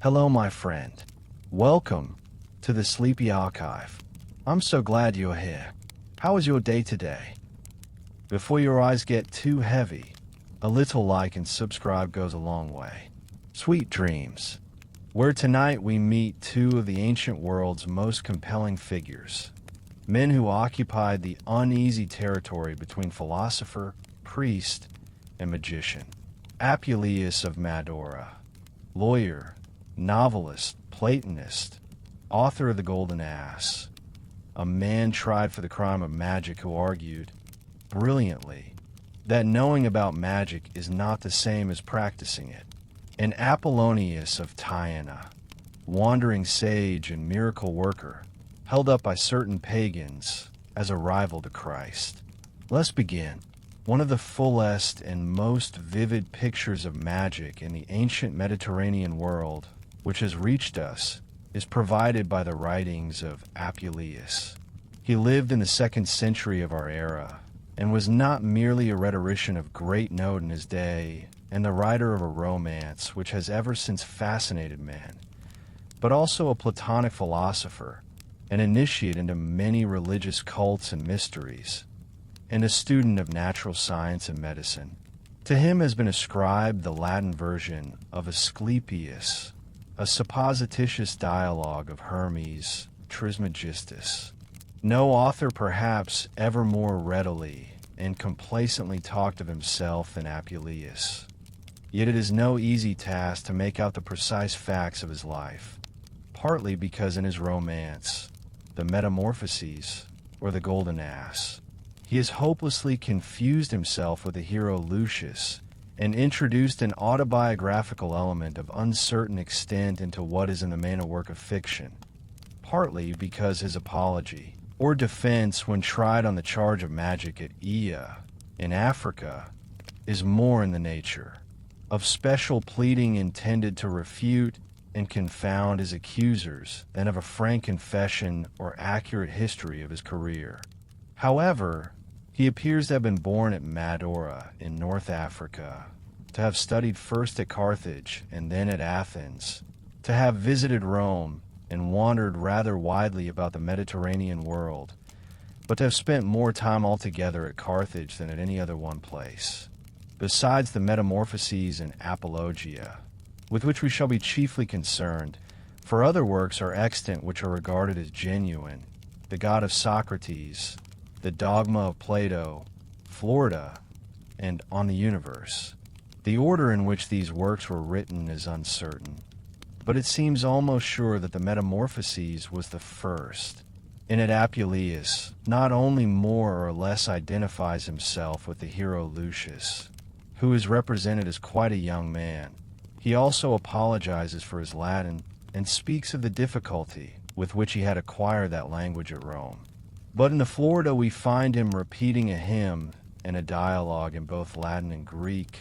Hello, my friend. Welcome to the Sleepy Archive. I'm so glad you're here. How was your day today? Before your eyes get too heavy, a little like and subscribe goes a long way. Sweet dreams. Where tonight we meet two of the ancient world's most compelling figures. Men who occupied the uneasy territory between philosopher, priest, and magician. Apuleius of Madaura, lawyer, novelist, Platonist, author of The Golden Ass, a man tried for the crime of magic who argued, brilliantly, that knowing about magic is not the same as practicing it. And Apollonius of Tyana, wandering sage and miracle worker, held up by certain pagans as a rival to Christ. Let's begin. One of the fullest and most vivid pictures of magic in the ancient Mediterranean world, which has reached us, is provided by the writings of Apuleius. He lived in the 2nd century of our era, and was not merely a rhetorician of great note in his day, and the writer of a romance which has ever since fascinated man, but also a Platonic philosopher, an initiate into many religious cults and mysteries, and a student of natural science and medicine. To him has been ascribed the Latin version of Asclepius, a supposititious dialogue of Hermes Trismegistus. No author perhaps ever more readily and complacently talked of himself than Apuleius. Yet it is no easy task to make out the precise facts of his life, partly because in his romance, The Metamorphoses, or The Golden Ass, he has hopelessly confused himself with the hero Lucius and introduced an autobiographical element of uncertain extent into what is in the main a work of fiction, partly because his apology, or defense when tried on the charge of magic at Ea, in Africa, is more in the nature of special pleading intended to refute and confound his accusers than of a frank confession or accurate history of his career. However, he appears to have been born at Madaura in North Africa, to have studied first at Carthage and then at Athens, to have visited Rome and wandered rather widely about the Mediterranean world, but to have spent more time altogether at Carthage than at any other one place. Besides the Metamorphoses and Apologia, with which we shall be chiefly concerned, for other works are extant which are regarded as genuine, the God of Socrates, the Dogma of Plato, Florida, and On the Universe. The order in which these works were written is uncertain, but it seems almost sure that the Metamorphoses was the first. In it, Apuleius not only more or less identifies himself with the hero Lucius, who is represented as quite a young man, he also apologizes for his Latin and speaks of the difficulty with which he had acquired that language at Rome. But in the Florida we find him repeating a hymn and a dialogue in both Latin and Greek,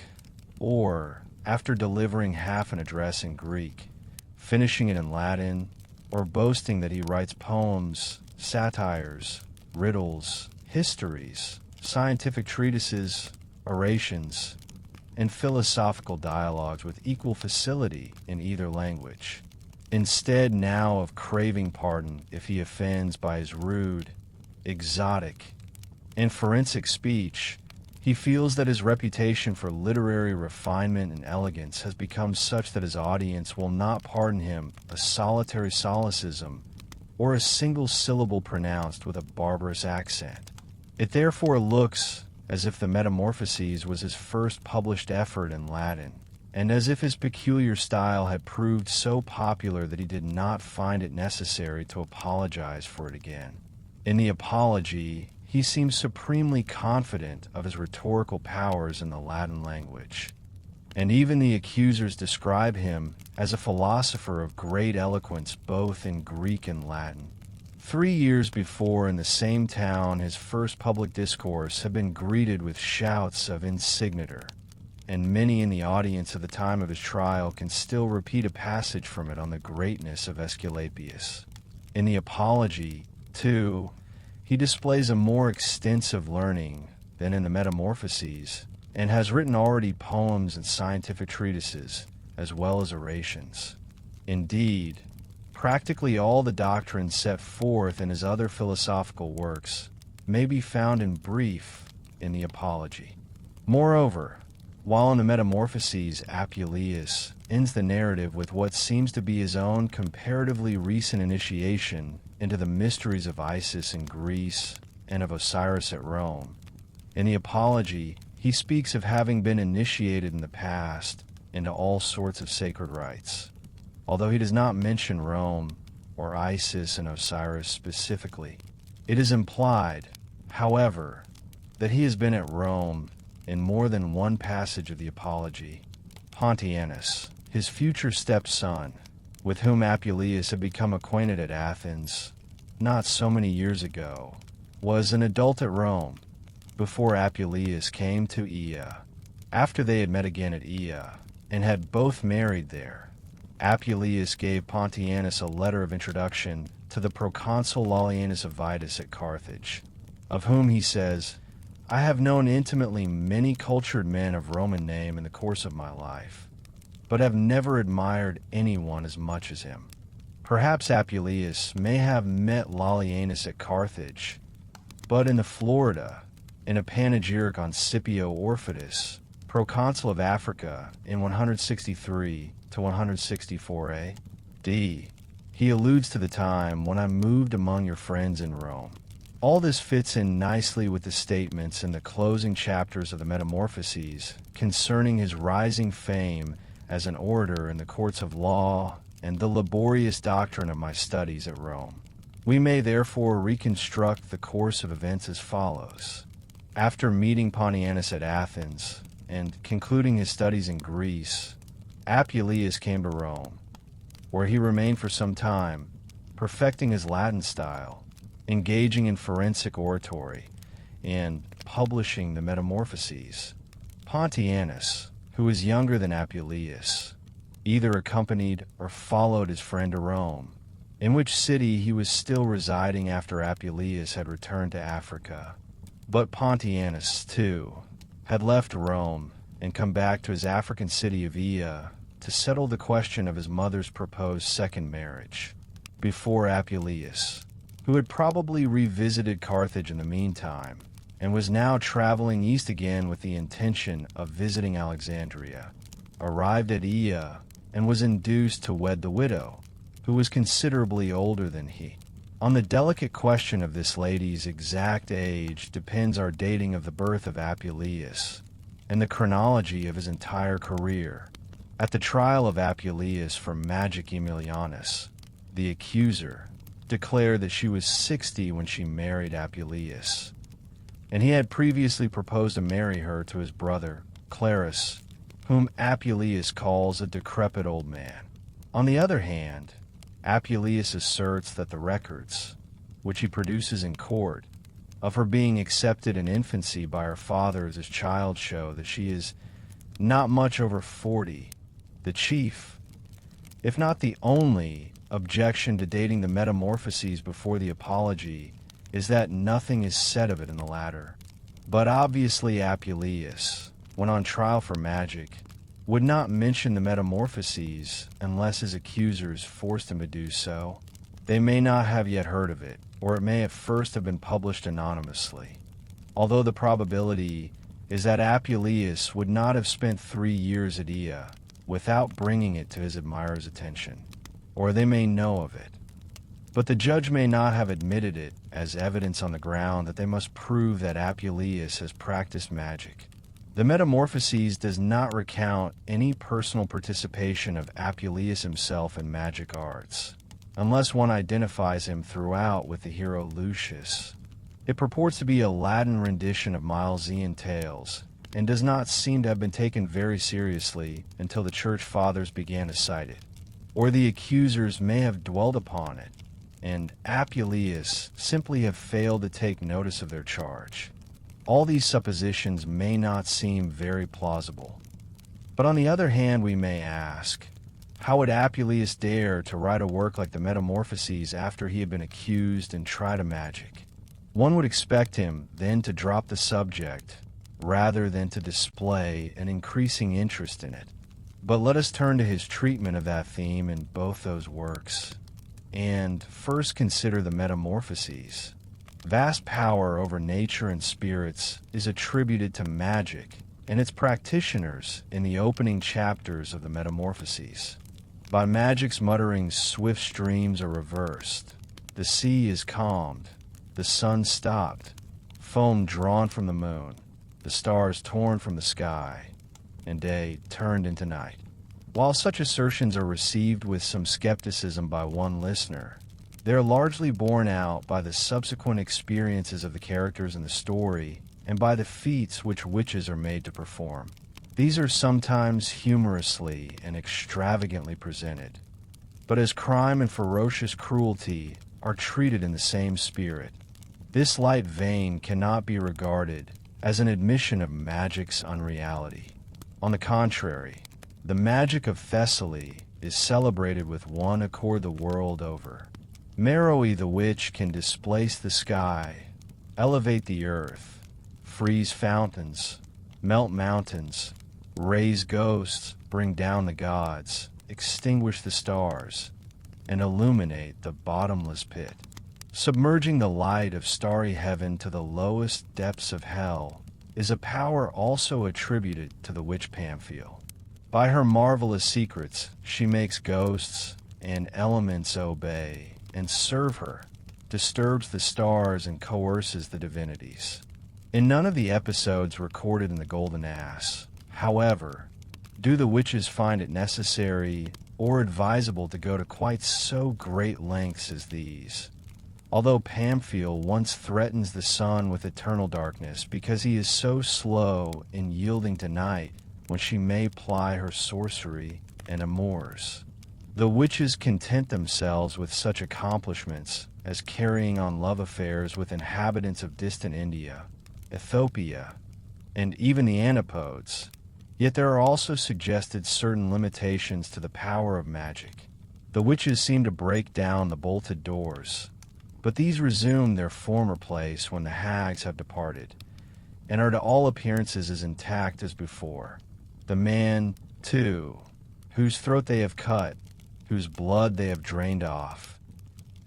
or, after delivering half an address in Greek, finishing it in Latin, or boasting that he writes poems, satires, riddles, histories, scientific treatises, orations, and philosophical dialogues with equal facility in either language. Instead now of craving pardon if he offends by his rude, exotic, and forensic speech, he feels that his reputation for literary refinement and elegance has become such that his audience will not pardon him a solitary solecism or a single syllable pronounced with a barbarous accent. It therefore looks as if the Metamorphoses was his first published effort in Latin, and as if his peculiar style had proved so popular that he did not find it necessary to apologize for it again. In the Apology, he seems supremely confident of his rhetorical powers in the Latin language, and even the accusers describe him as a philosopher of great eloquence both in Greek and Latin. 3 years before, in the same town, his first public discourse had been greeted with shouts of insignitor, and many in the audience at the time of his trial can still repeat a passage from it on the greatness of Aesculapius. In the Apology, too, he displays a more extensive learning than in the Metamorphoses, and has written already poems and scientific treatises, as well as orations. Indeed, practically all the doctrines set forth in his other philosophical works may be found in brief in the Apology. Moreover, while in the Metamorphoses Apuleius ends the narrative with what seems to be his own comparatively recent initiation into the mysteries of Isis in Greece and of Osiris at Rome, in the Apology he speaks of having been initiated in the past into all sorts of sacred rites. Although he does not mention Rome or Isis and Osiris specifically, it is implied, however, that he has been at Rome in more than one passage of the Apology. Pontianus, his future stepson, with whom Apuleius had become acquainted at Athens not so many years ago, was an adult at Rome before Apuleius came to Aea. After they had met again at Aea and had both married there, Apuleius gave Pontianus a letter of introduction to the proconsul Laulianus of Vitus at Carthage, of whom he says, "I have known intimately many cultured men of Roman name in the course of my life, but have never admired anyone as much as him." Perhaps Apuleius may have met Laulianus at Carthage, but in the Florida, in a panegyric on Scipio Orfitus, proconsul of Africa in 163 to 164 A.D., he alludes to the time when I moved among your friends in Rome. All this fits in nicely with the statements in the closing chapters of the Metamorphoses concerning his rising fame as an orator in the courts of law and the laborious doctrine of my studies at Rome. We may therefore reconstruct the course of events as follows. After meeting Pontianus at Athens and concluding his studies in Greece, Apuleius came to Rome, where he remained for some time, perfecting his Latin style, engaging in forensic oratory, and publishing the Metamorphoses. Pontianus, who was younger than Apuleius, either accompanied or followed his friend to Rome, in which city he was still residing after Apuleius had returned to Africa. But Pontianus, too, had left Rome and come back to his African city of Aea to settle the question of his mother's proposed second marriage, before Apuleius, who had probably revisited Carthage in the meantime, and was now traveling east again with the intention of visiting Alexandria, arrived at Aea and was induced to wed the widow, who was considerably older than he. On the delicate question of this lady's exact age depends our dating of the birth of Apuleius and the chronology of his entire career. At the trial of Apuleius for Magic Aemilianus, the accuser declared that she was 60 when she married Apuleius, and he had previously proposed to marry her to his brother, Clarus, whom Apuleius calls a decrepit old man. On the other hand, Apuleius asserts that the records, which he produces in court, of her being accepted in infancy by her father as his child show that she is not much over 40. The chief, if not the only, objection to dating the Metamorphoses before the Apology is that nothing is said of it in the latter. But obviously Apuleius, when on trial for magic, would not mention the Metamorphoses unless his accusers forced him to do so. They may not have yet heard of it, or it may at first have been published anonymously, although the probability is that Apuleius would not have spent 3 years at Aea without bringing it to his admirers' attention, or they may know of it. But the judge may not have admitted it as evidence on the ground that they must prove that Apuleius has practiced magic. The Metamorphoses does not recount any personal participation of Apuleius himself in magic arts, unless one identifies him throughout with the hero Lucius. It purports to be a Latin rendition of Milesian tales, and does not seem to have been taken very seriously until the Church Fathers began to cite it, or the accusers may have dwelt upon it, and Apuleius simply have failed to take notice of their charge. All these suppositions may not seem very plausible. But on the other hand, we may ask, how would Apuleius dare to write a work like the Metamorphoses after he had been accused and tried of magic? One would expect him then to drop the subject, rather than to display an increasing interest in it. But let us turn to his treatment of that theme in both those works, and first consider the Metamorphoses. Vast power over nature and spirits is attributed to magic and its practitioners in the opening chapters of the Metamorphoses. By magic's mutterings, swift streams are reversed, the sea is calmed, the sun stopped, foam drawn from the moon, the stars torn from the sky, and day turned into night. While such assertions are received with some skepticism by one listener, they are largely borne out by the subsequent experiences of the characters in the story and by the feats which witches are made to perform. These are sometimes humorously and extravagantly presented, but as crime and ferocious cruelty are treated in the same spirit. This light vein cannot be regarded as an admission of magic's unreality. On the contrary, the magic of Thessaly is celebrated with one accord the world over. Meroe the witch can displace the sky, elevate the earth, freeze fountains, melt mountains, raise ghosts, bring down the gods, extinguish the stars, and illuminate the bottomless pit. Submerging the light of starry heaven to the lowest depths of hell is a power also attributed to the witch Pamphile. By her marvelous secrets, she makes ghosts and elements obey and serve her, disturbs the stars and coerces the divinities. In none of the episodes recorded in the Golden Ass, however, do the witches find it necessary or advisable to go to quite so great lengths as these. Although Pamphile once threatens the sun with eternal darkness because he is so slow in yielding to night when she may ply her sorcery and amours, the witches content themselves with such accomplishments as carrying on love affairs with inhabitants of distant India, Ethiopia, and even the Antipodes. Yet there are also suggested certain limitations to the power of magic. The witches seem to break down the bolted doors, but these resume their former place when the hags have departed, and are to all appearances as intact as before. The man, too, whose throat they have cut, whose blood they have drained off,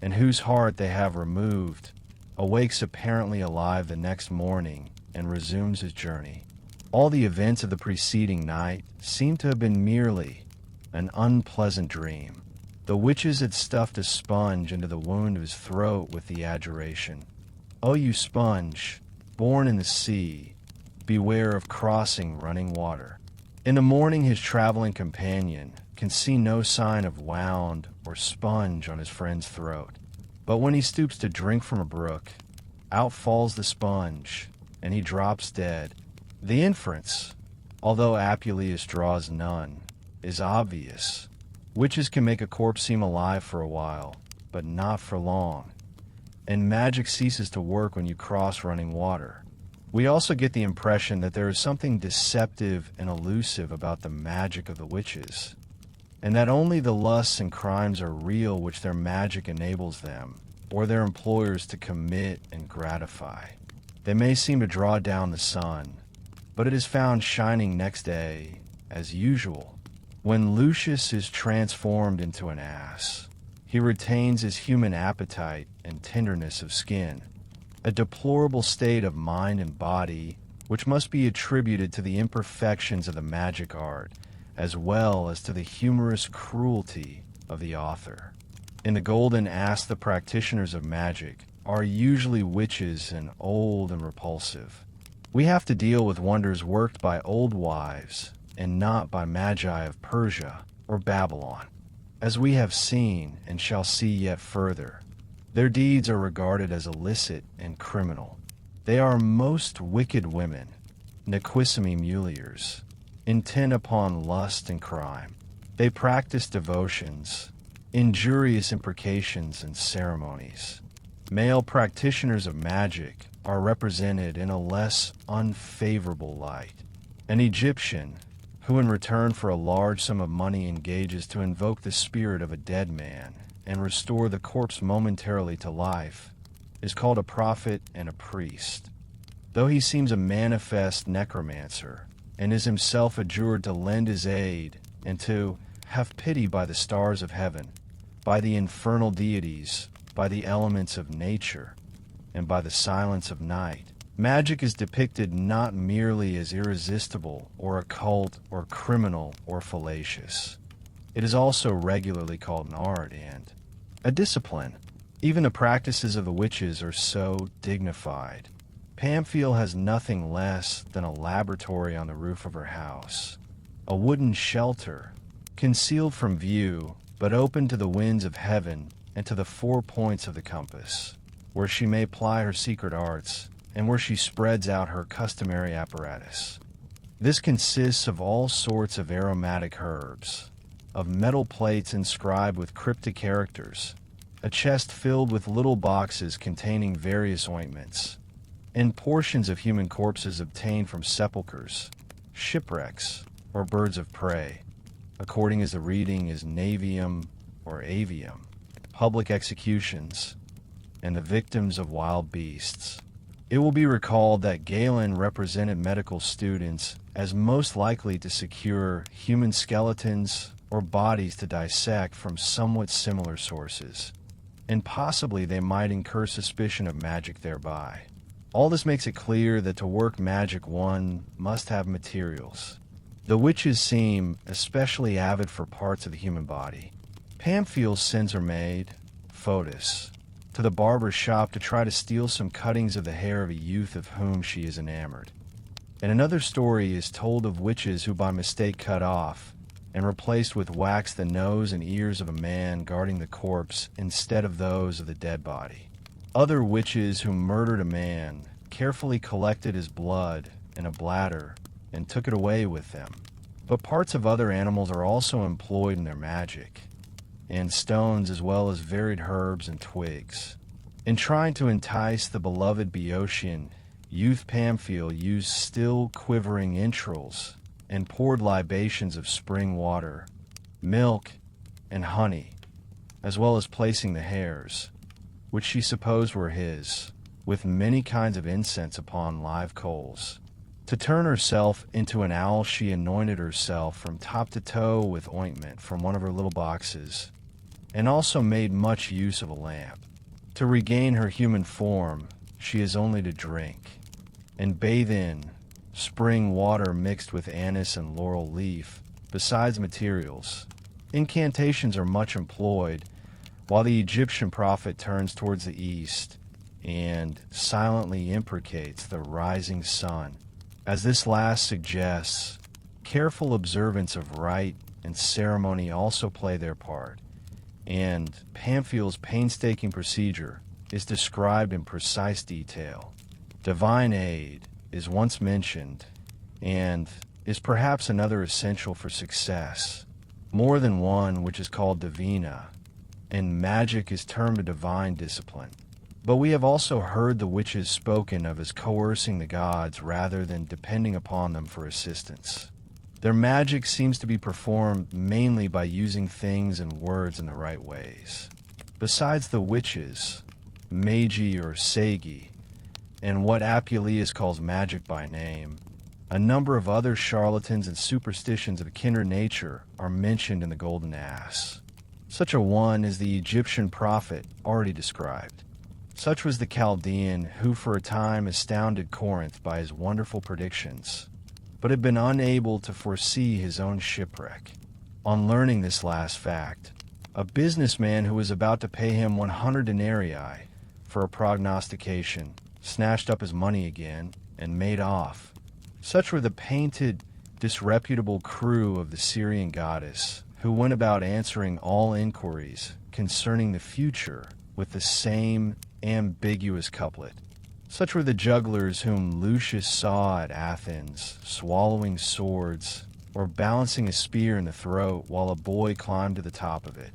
and whose heart they have removed, awakes apparently alive the next morning and resumes his journey. All the events of the preceding night seem to have been merely an unpleasant dream. The witches had stuffed a sponge into the wound of his throat with the adjuration, "O you sponge, born in the sea, beware of crossing running water." In the morning his traveling companion can see no sign of wound or sponge on his friend's throat. But when he stoops to drink from a brook, out falls the sponge, and he drops dead. The inference, although Apuleius draws none, is obvious. Witches can make a corpse seem alive for a while, but not for long. And magic ceases to work when you cross running water. We also get the impression that there is something deceptive and elusive about the magic of the witches, and that only the lusts and crimes are real which their magic enables them, or their employers, to commit and gratify. They may seem to draw down the sun, but it is found shining next day, as usual. When Lucius is transformed into an ass, he retains his human appetite and tenderness of skin, a deplorable state of mind and body which must be attributed to the imperfections of the magic art, as well as to the humorous cruelty of the author. In the Golden Ass, the practitioners of magic are usually witches and old and repulsive. We have to deal with wonders worked by old wives and not by magi of Persia or Babylon. As we have seen and shall see yet further, their deeds are regarded as illicit and criminal. They are most wicked women, nequissimi muliers, intent upon lust and crime. They practice devotions, injurious imprecations, and ceremonies. Male practitioners of magic are represented in a less unfavorable light. An Egyptian, who in return for a large sum of money engages to invoke the spirit of a dead man and restore the corpse momentarily to life, is called a prophet and a priest. Though he seems a manifest necromancer, and is himself adjured to lend his aid and to have pity by the stars of heaven, by the infernal deities, by the elements of nature, and by the silence of night. Magic is depicted not merely as irresistible or occult or criminal or fallacious. It is also regularly called an art and a discipline. Even the practices of the witches are so dignified. Pamphile has nothing less than a laboratory on the roof of her house, a wooden shelter, concealed from view, but open to the winds of heaven and to the 4 points of the compass, where she may ply her secret arts, and where she spreads out her customary apparatus. This consists of all sorts of aromatic herbs, of metal plates inscribed with cryptic characters, a chest filled with little boxes containing various ointments, and portions of human corpses obtained from sepulchres, shipwrecks, or birds of prey, according as the reading is navium or avium, public executions, and the victims of wild beasts. It will be recalled that Galen represented medical students as most likely to secure human skeletons or bodies to dissect from somewhat similar sources, and possibly they might incur suspicion of magic thereby. All this makes it clear that to work magic one must have materials. The witches seem especially avid for parts of the human body. Pamphile's sends her maid, Fotis, to the barber's shop to try to steal some cuttings of the hair of a youth of whom she is enamored. And another story is told of witches who by mistake cut off and replaced with wax the nose and ears of a man guarding the corpse instead of those of the dead body. Other witches who murdered a man carefully collected his blood in a bladder and took it away with them. But parts of other animals are also employed in their magic, and stones as well as varied herbs and twigs. In trying to entice the beloved Boeotian, youth Pamphile used still quivering entrails and poured libations of spring water, milk, and honey, as well as placing the hairs, which she supposed were his, with many kinds of incense upon live coals. To turn herself into an owl, she anointed herself from top to toe with ointment from one of her little boxes, and also made much use of a lamp. To regain her human form, she is only to drink, and bathe in, spring water mixed with anise and laurel leaf, besides materials. Incantations are much employed, while the Egyptian prophet turns towards the east and silently imprecates the rising sun. As this last suggests, careful observance of rite and ceremony also play their part, and Pamphile's painstaking procedure is described in precise detail. Divine aid is once mentioned, and is perhaps another essential for success. More than one which is called divina, and magic is termed a divine discipline. But we have also heard the witches spoken of as coercing the gods rather than depending upon them for assistance. Their magic seems to be performed mainly by using things and words in the right ways. Besides the witches, magi or sagi, and what Apuleius calls magic by name, a number of other charlatans and superstitions of a kindred nature are mentioned in the Golden Ass. Such a one is the Egyptian prophet already described. Such was the Chaldean who for a time astounded Corinth by his wonderful predictions, but had been unable to foresee his own shipwreck. On learning this last fact, a businessman who was about to pay him 100 denarii for a prognostication snatched up his money again and made off. Such were the painted, disreputable crew of the Syrian goddess, who went about answering all inquiries concerning the future with the same ambiguous couplet. Such were the jugglers whom Lucius saw at Athens, swallowing swords, or balancing a spear in the throat while a boy climbed to the top of it.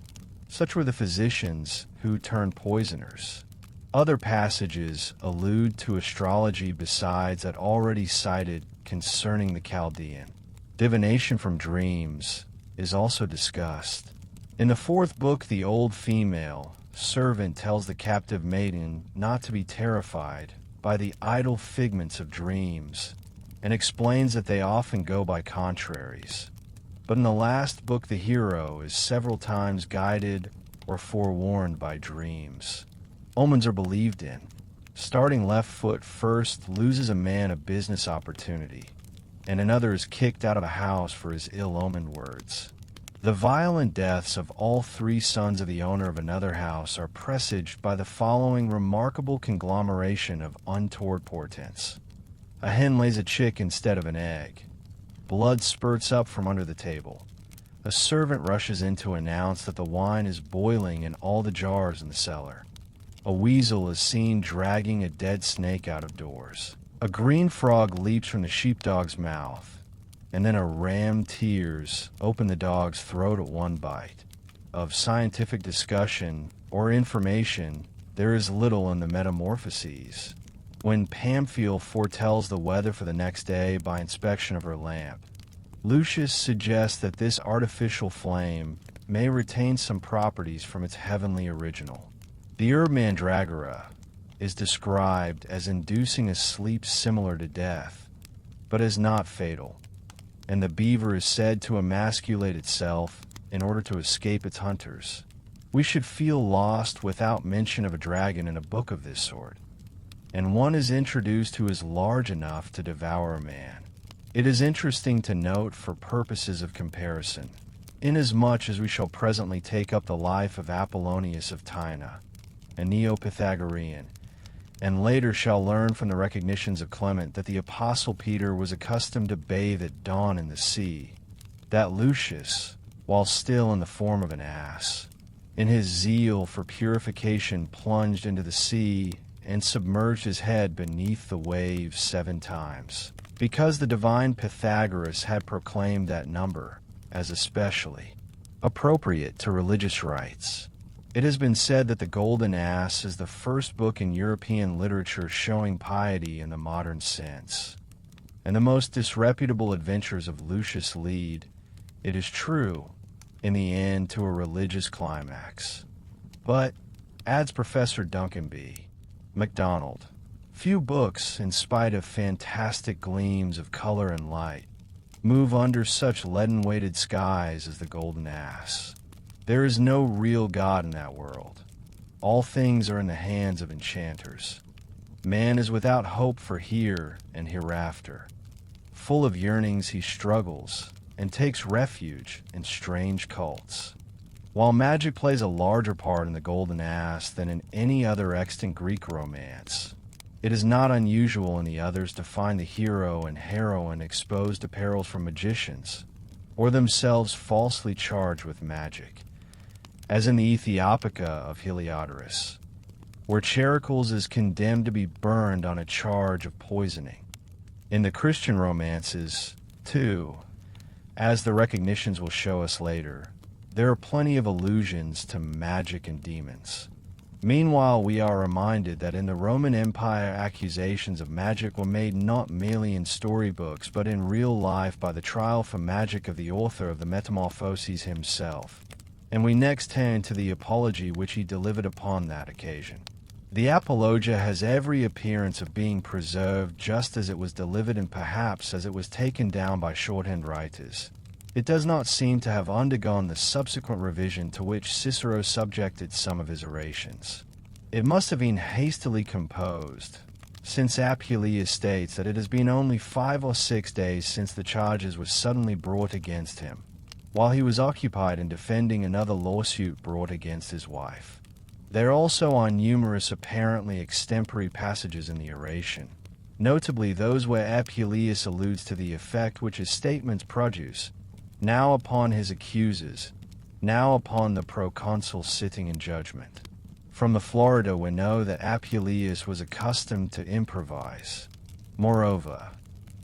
Such were the physicians who turned poisoners. Other passages allude to astrology besides that already cited concerning the Chaldean. Divination from dreams is also discussed. In the fourth book, the old female servant tells the captive maiden not to be terrified by the idle figments of dreams, and explains that they often go by contraries. But in the last book the hero is several times guided or forewarned by dreams. Omens are believed in. Starting left foot first loses a man a business opportunity, and another is kicked out of a house for his ill-omened words. The violent deaths of all three sons of the owner of another house are presaged by the following remarkable conglomeration of untoward portents. A hen lays a chick instead of an egg. Blood spurts up from under the table. A servant rushes in to announce that the wine is boiling in all the jars in the cellar. A weasel is seen dragging a dead snake out of doors. A green frog leaps from the sheepdog's mouth, and then a ram tears open the dog's throat at one bite. Of scientific discussion or information, there is little in the Metamorphoses. When Pamphile foretells the weather for the next day by inspection of her lamp, Lucius suggests that this artificial flame may retain some properties from its heavenly original. The herb mandragora is described as inducing a sleep similar to death, but is not fatal, and the beaver is said to emasculate itself in order to escape its hunters. We should feel lost without mention of a dragon in a book of this sort, and one is introduced who is large enough to devour a man. It is interesting to note for purposes of comparison, inasmuch as we shall presently take up the life of Apollonius of Tyana, a Neo-Pythagorean, and later shall learn from the recognitions of Clement that the Apostle Peter was accustomed to bathe at dawn in the sea, that Lucius, while still in the form of an ass, in his zeal for purification plunged into the sea and submerged his head beneath the waves 7 times, because the divine Pythagoras had proclaimed that number as especially appropriate to religious rites. It has been said that the Golden Ass is the first book in European literature showing piety in the modern sense, and the most disreputable adventures of Lucius lead, it is true, in the end to a religious climax. But, adds Professor Duncan B. MacDonald, few books, in spite of fantastic gleams of color and light, move under such leaden-weighted skies as the Golden Ass. There is no real God in that world. All things are in the hands of enchanters. Man is without hope for here and hereafter. Full of yearnings he struggles and takes refuge in strange cults. While magic plays a larger part in the Golden Ass than in any other extant Greek romance, it is not unusual in the others to find the hero and heroine exposed to perils from magicians, or themselves falsely charged with magic, as in the Ethiopica of Heliodorus, where Charicles is condemned to be burned on a charge of poisoning. In the Christian romances, too, as the recognitions will show us later, there are plenty of allusions to magic and demons. Meanwhile, we are reminded that in the Roman Empire accusations of magic were made not merely in storybooks but in real life by the trial for magic of the author of the Metamorphoses himself. And we next turn to the Apology which he delivered upon that occasion. The Apologia has every appearance of being preserved just as it was delivered and perhaps as it was taken down by shorthand writers. It does not seem to have undergone the subsequent revision to which Cicero subjected some of his orations. It must have been hastily composed, since Apuleius states that it has been only 5 or 6 days since the charges were suddenly brought against him, while he was occupied in defending another lawsuit brought against his wife. There also are numerous apparently extempore passages in the oration, notably those where Apuleius alludes to the effect which his statements produce, now upon his accusers, now upon the proconsul sitting in judgment. From the Florida we know that Apuleius was accustomed to improvise. Moreover,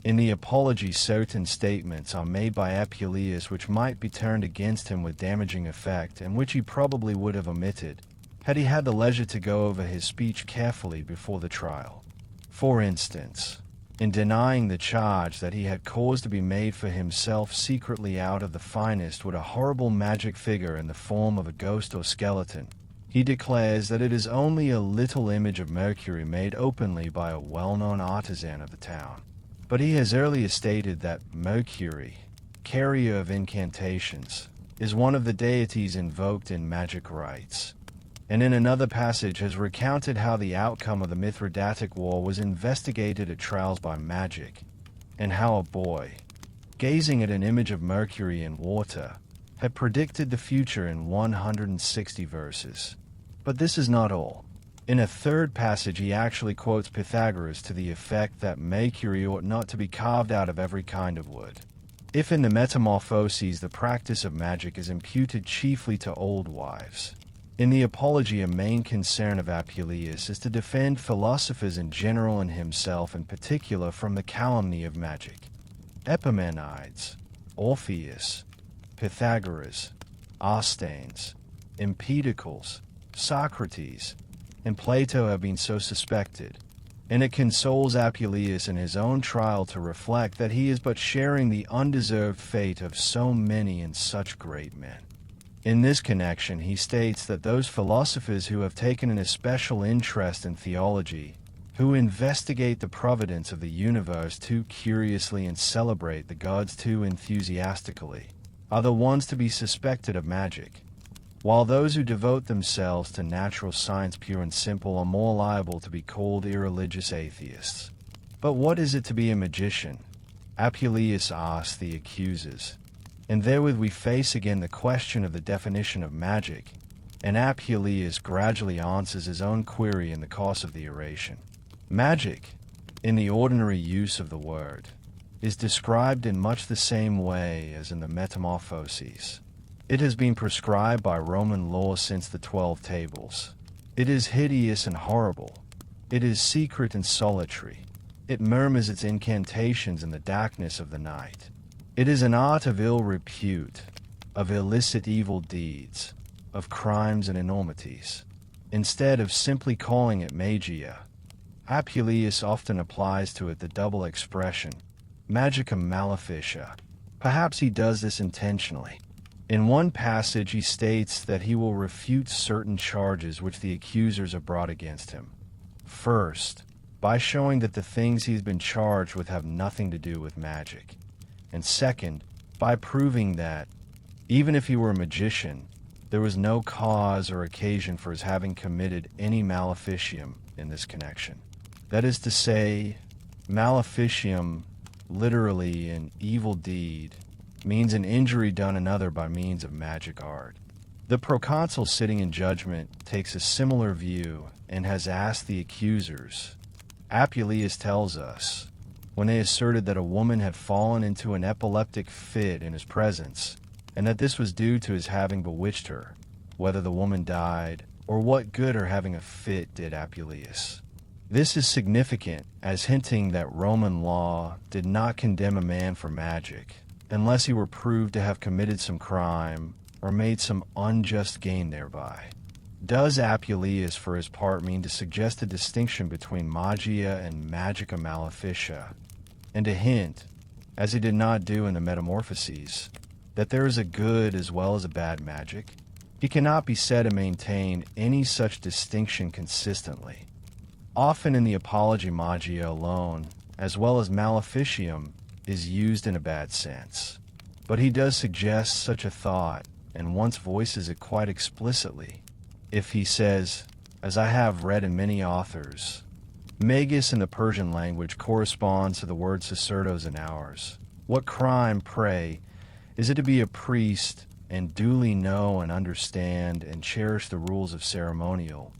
in the Apology certain statements are made by Apuleius which might be turned against him with damaging effect and which he probably would have omitted had he had the leisure to go over his speech carefully before the trial. For instance, in denying the charge that he had caused to be made for himself secretly out of the finest with a horrible magic figure in the form of a ghost or skeleton, he declares that it is only a little image of Mercury made openly by a well-known artisan of the town. But he has earlier stated that Mercury carrier of incantations, is one of the deities invoked in magic rites, and in another passage has recounted how the outcome of the Mithridatic War was investigated at trials by magic, and how a boy, gazing at an image of Mercury in water, had predicted the future in 160 verses. But this is not all. In a third passage he actually quotes Pythagoras to the effect that Mercury ought not to be carved out of every kind of wood. If in the Metamorphoses the practice of magic is imputed chiefly to old wives, in the Apologia main concern of Apuleius is to defend philosophers in general and himself in particular from the calumny of magic. Epimenides, Orpheus, Pythagoras, Arstanes, Empedocles, Socrates, and Plato have been so suspected, and it consoles Apuleius in his own trial to reflect that he is but sharing the undeserved fate of so many and such great men. In this connection, he states that those philosophers who have taken an especial interest in theology, who investigate the providence of the universe too curiously and celebrate the gods too enthusiastically, are the ones to be suspected of magic, while those who devote themselves to natural science pure and simple are more liable to be called irreligious atheists. But what is it to be a magician? Apuleius asks the accusers, and therewith we face again the question of the definition of magic, and Apuleius gradually answers his own query in the course of the oration. Magic, in the ordinary use of the word, is described in much the same way as in the Metamorphoses. It has been prescribed by Roman law since the 12 Tables. It is hideous and horrible. It is secret and solitary. It murmurs its incantations in the darkness of the night. It is an art of ill repute, of illicit evil deeds, of crimes and enormities. Instead of simply calling it magia, Apuleius often applies to it the double expression, magica maleficia. Perhaps he does this intentionally. In one passage he states that he will refute certain charges which the accusers have brought against him. First, by showing that the things he's been charged with have nothing to do with magic. And second, by proving that, even if he were a magician, there was no cause or occasion for his having committed any maleficium in this connection. That is to say, maleficium, literally an evil deed, means an injury done another by means of magic art. The proconsul sitting in judgment takes a similar view and has asked the accusers. Apuleius tells us, when they asserted that a woman had fallen into an epileptic fit in his presence, and that this was due to his having bewitched her, whether the woman died, or what good her having a fit did Apuleius. This is significant as hinting that Roman law did not condemn a man for magic, unless he were proved to have committed some crime or made some unjust gain thereby. Does Apuleius, for his part, mean to suggest a distinction between magia and magica maleficia, and to hint, as he did not do in the Metamorphoses, that there is a good as well as a bad magic? He cannot be said to maintain any such distinction consistently. Often in the Apologia magia alone, as well as maleficium, is used in a bad sense. But he does suggest such a thought, and once voices it quite explicitly, if he says, as I have read in many authors, Magus in the Persian language corresponds to the word sacerdos in ours. What crime, pray, is it to be a priest and duly know and understand and cherish the rules of ceremonial,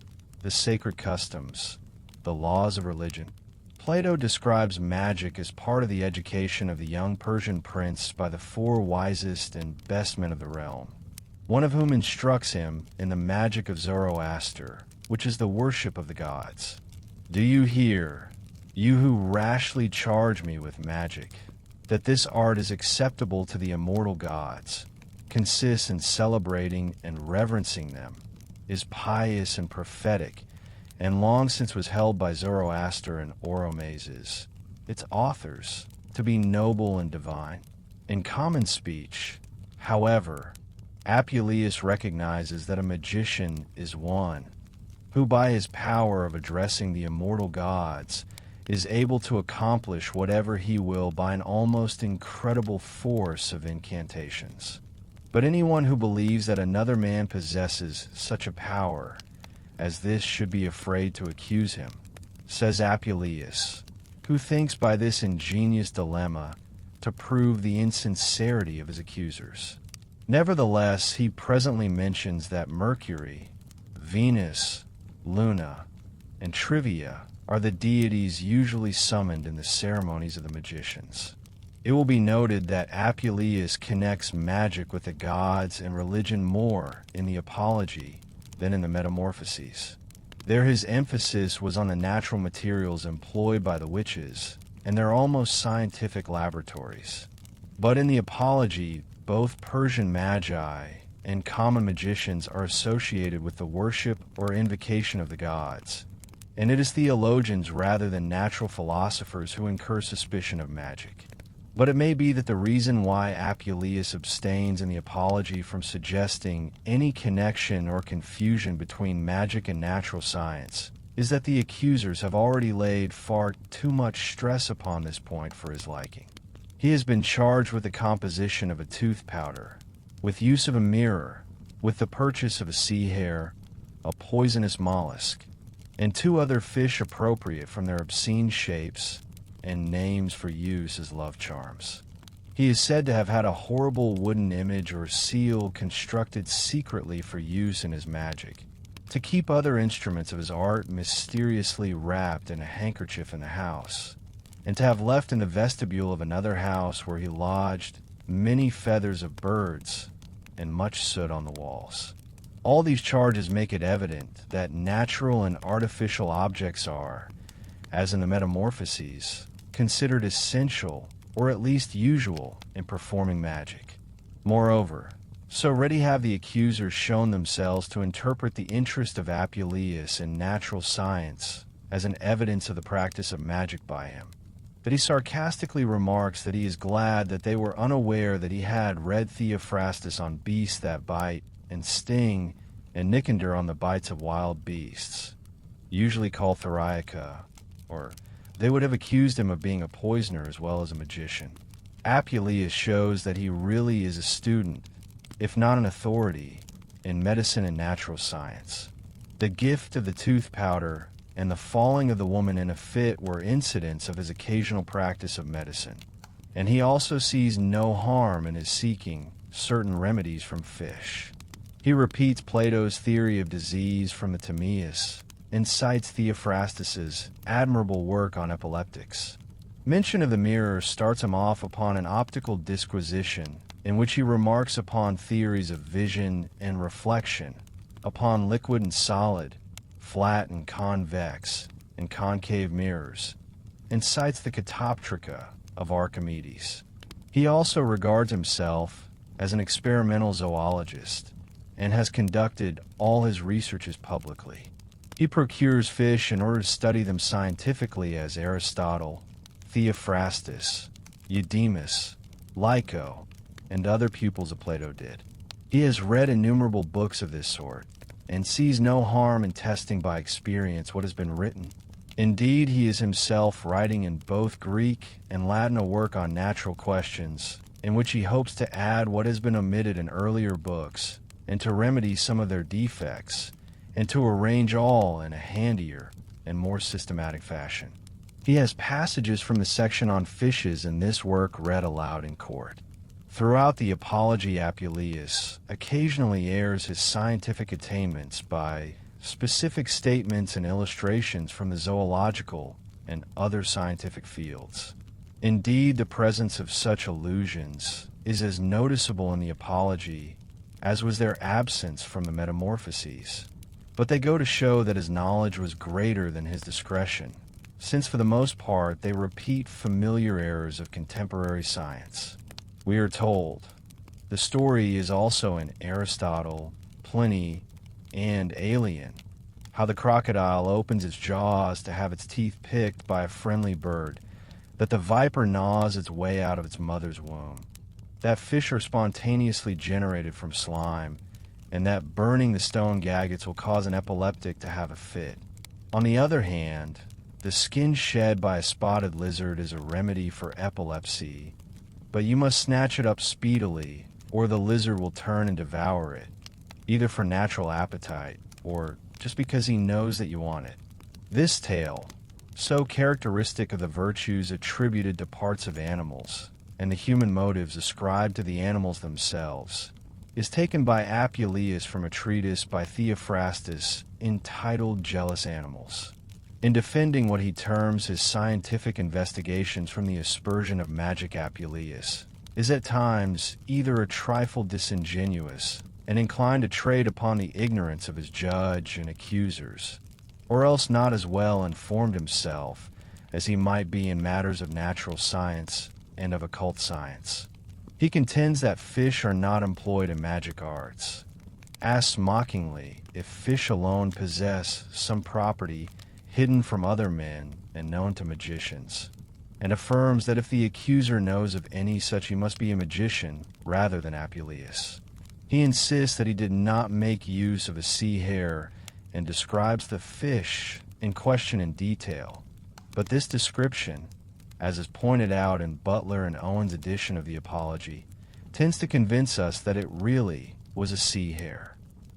the sacred customs, the laws of religion? Plato describes magic as part of the education of the young Persian prince by the 4 wisest and best men of the realm, one of whom instructs him in the magic of Zoroaster, which is the worship of the gods. Do you hear, you who rashly charge me with magic, that this art is acceptable to the immortal gods, consists in celebrating and reverencing them, is pious and prophetic, and long since was held by Zoroaster and Oromazes, its authors, to be noble and divine. In common speech, however, Apuleius recognizes that a magician is one who by his power of addressing the immortal gods is able to accomplish whatever he will by an almost incredible force of incantations. But anyone who believes that another man possesses such a power as this should be afraid to accuse him, says Apuleius, who thinks by this ingenious dilemma to prove the insincerity of his accusers. Nevertheless, he presently mentions that Mercury, Venus, Luna, and Trivia are the deities usually summoned in the ceremonies of the magicians. It will be noted that Apuleius connects magic with the gods and religion more in the Apology than in the Metamorphoses. There his emphasis was on the natural materials employed by the witches and their almost scientific laboratories. But in the Apology, both Persian magi and common magicians are associated with the worship or invocation of the gods, and it is theologians rather than natural philosophers who incur suspicion of magic. But it may be that the reason why Apuleius abstains in the Apology from suggesting any connection or confusion between magic and natural science is that the accusers have already laid far too much stress upon this point for his liking. He has been charged with the composition of a tooth powder, with use of a mirror, with the purchase of a sea hare, a poisonous mollusk, and 2 other fish appropriate from their obscene shapes and names for use as love charms. He is said to have had a horrible wooden image or seal constructed secretly for use in his magic, to keep other instruments of his art mysteriously wrapped in a handkerchief in the house, and to have left in the vestibule of another house where he lodged many feathers of birds and much soot on the walls. All these charges make it evident that natural and artificial objects are, as in the Metamorphoses, considered essential or at least usual in performing magic. Moreover, so ready have the accusers shown themselves to interpret the interest of Apuleius in natural science as an evidence of the practice of magic by him, that he sarcastically remarks that he is glad that they were unaware that he had read Theophrastus on beasts that bite and sting, and Nicander on the bites of wild beasts, usually called Theriaca, or they would have accused him of being a poisoner as well as a magician. Apuleius shows that he really is a student, if not an authority, in medicine and natural science. The gift of the tooth powder and the falling of the woman in a fit were incidents of his occasional practice of medicine, and he also sees no harm in his seeking certain remedies from fish. He repeats Plato's theory of disease from the Timaeus and cites Theophrastus's admirable work on epileptics. Mention of the mirror starts him off upon an optical disquisition in which he remarks upon theories of vision and reflection, upon liquid and solid, flat and convex, and concave mirrors, and cites the catoptrica of Archimedes. He also regards himself as an experimental zoologist and has conducted all his researches publicly. He procures fish in order to study them scientifically as Aristotle, Theophrastus, Eudemus, Lyco, and other pupils of Plato did. He has read innumerable books of this sort, and sees no harm in testing by experience what has been written. Indeed, he is himself writing in both Greek and Latin a work on natural questions, in which he hopes to add what has been omitted in earlier books, and to remedy some of their defects, and to arrange all in a handier and more systematic fashion. He has passages from the section on fishes in this work read aloud in court. Throughout the Apology, Apuleius occasionally airs his scientific attainments by specific statements and illustrations from the zoological and other scientific fields. Indeed, the presence of such allusions is as noticeable in the Apology as was their absence from the Metamorphoses. But they go to show that his knowledge was greater than his discretion, since for the most part they repeat familiar errors of contemporary science. We are told the story is also in Aristotle, Pliny, and Aelian, how the crocodile opens its jaws to have its teeth picked by a friendly bird, that the viper gnaws its way out of its mother's womb, that fish are spontaneously generated from slime, and that burning the stone gagates will cause an epileptic to have a fit. On the other hand, the skin shed by a spotted lizard is a remedy for epilepsy, but you must snatch it up speedily, or the lizard will turn and devour it, either for natural appetite or just because he knows that you want it. This tale, so characteristic of the virtues attributed to parts of animals and the human motives ascribed to the animals themselves, is taken by Apuleius from a treatise by Theophrastus entitled Jealous Animals. In defending what he terms his scientific investigations from the aspersion of magic, Apuleius is at times either a trifle disingenuous and inclined to trade upon the ignorance of his judge and accusers, or else not as well informed himself as he might be in matters of natural science and of occult science. He contends that fish are not employed in magic arts, asks mockingly if fish alone possess some property hidden from other men and known to magicians, and affirms that if the accuser knows of any such, he must be a magician rather than Apuleius. He insists that he did not make use of a sea hare and describes the fish in question in detail, but this description, as is pointed out in Butler and Owen's edition of the Apology, tends to convince us that it really was a sea hare.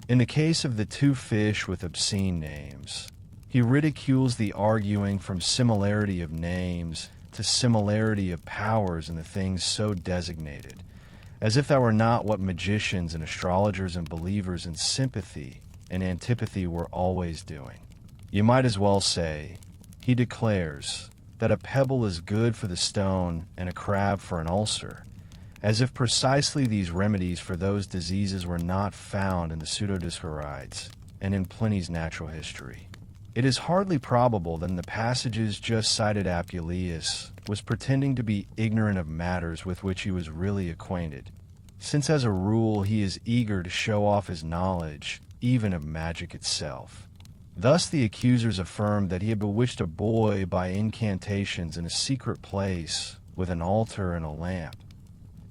In the case of the two fish with obscene names, he ridicules the arguing from similarity of names to similarity of powers in the things so designated, as if that were not what magicians and astrologers and believers in sympathy and antipathy were always doing. You might as well say, he declares that a pebble is good for the stone and a crab for an ulcer, as if precisely these remedies for those diseases were not found in the Pseudodiscourides and in Pliny's natural history. It is hardly probable that in the passages just cited Apuleius was pretending to be ignorant of matters with which he was really acquainted, since as a rule he is eager to show off his knowledge even of magic itself. Thus the accusers affirmed that he had bewitched a boy by incantations in a secret place with an altar and a lamp.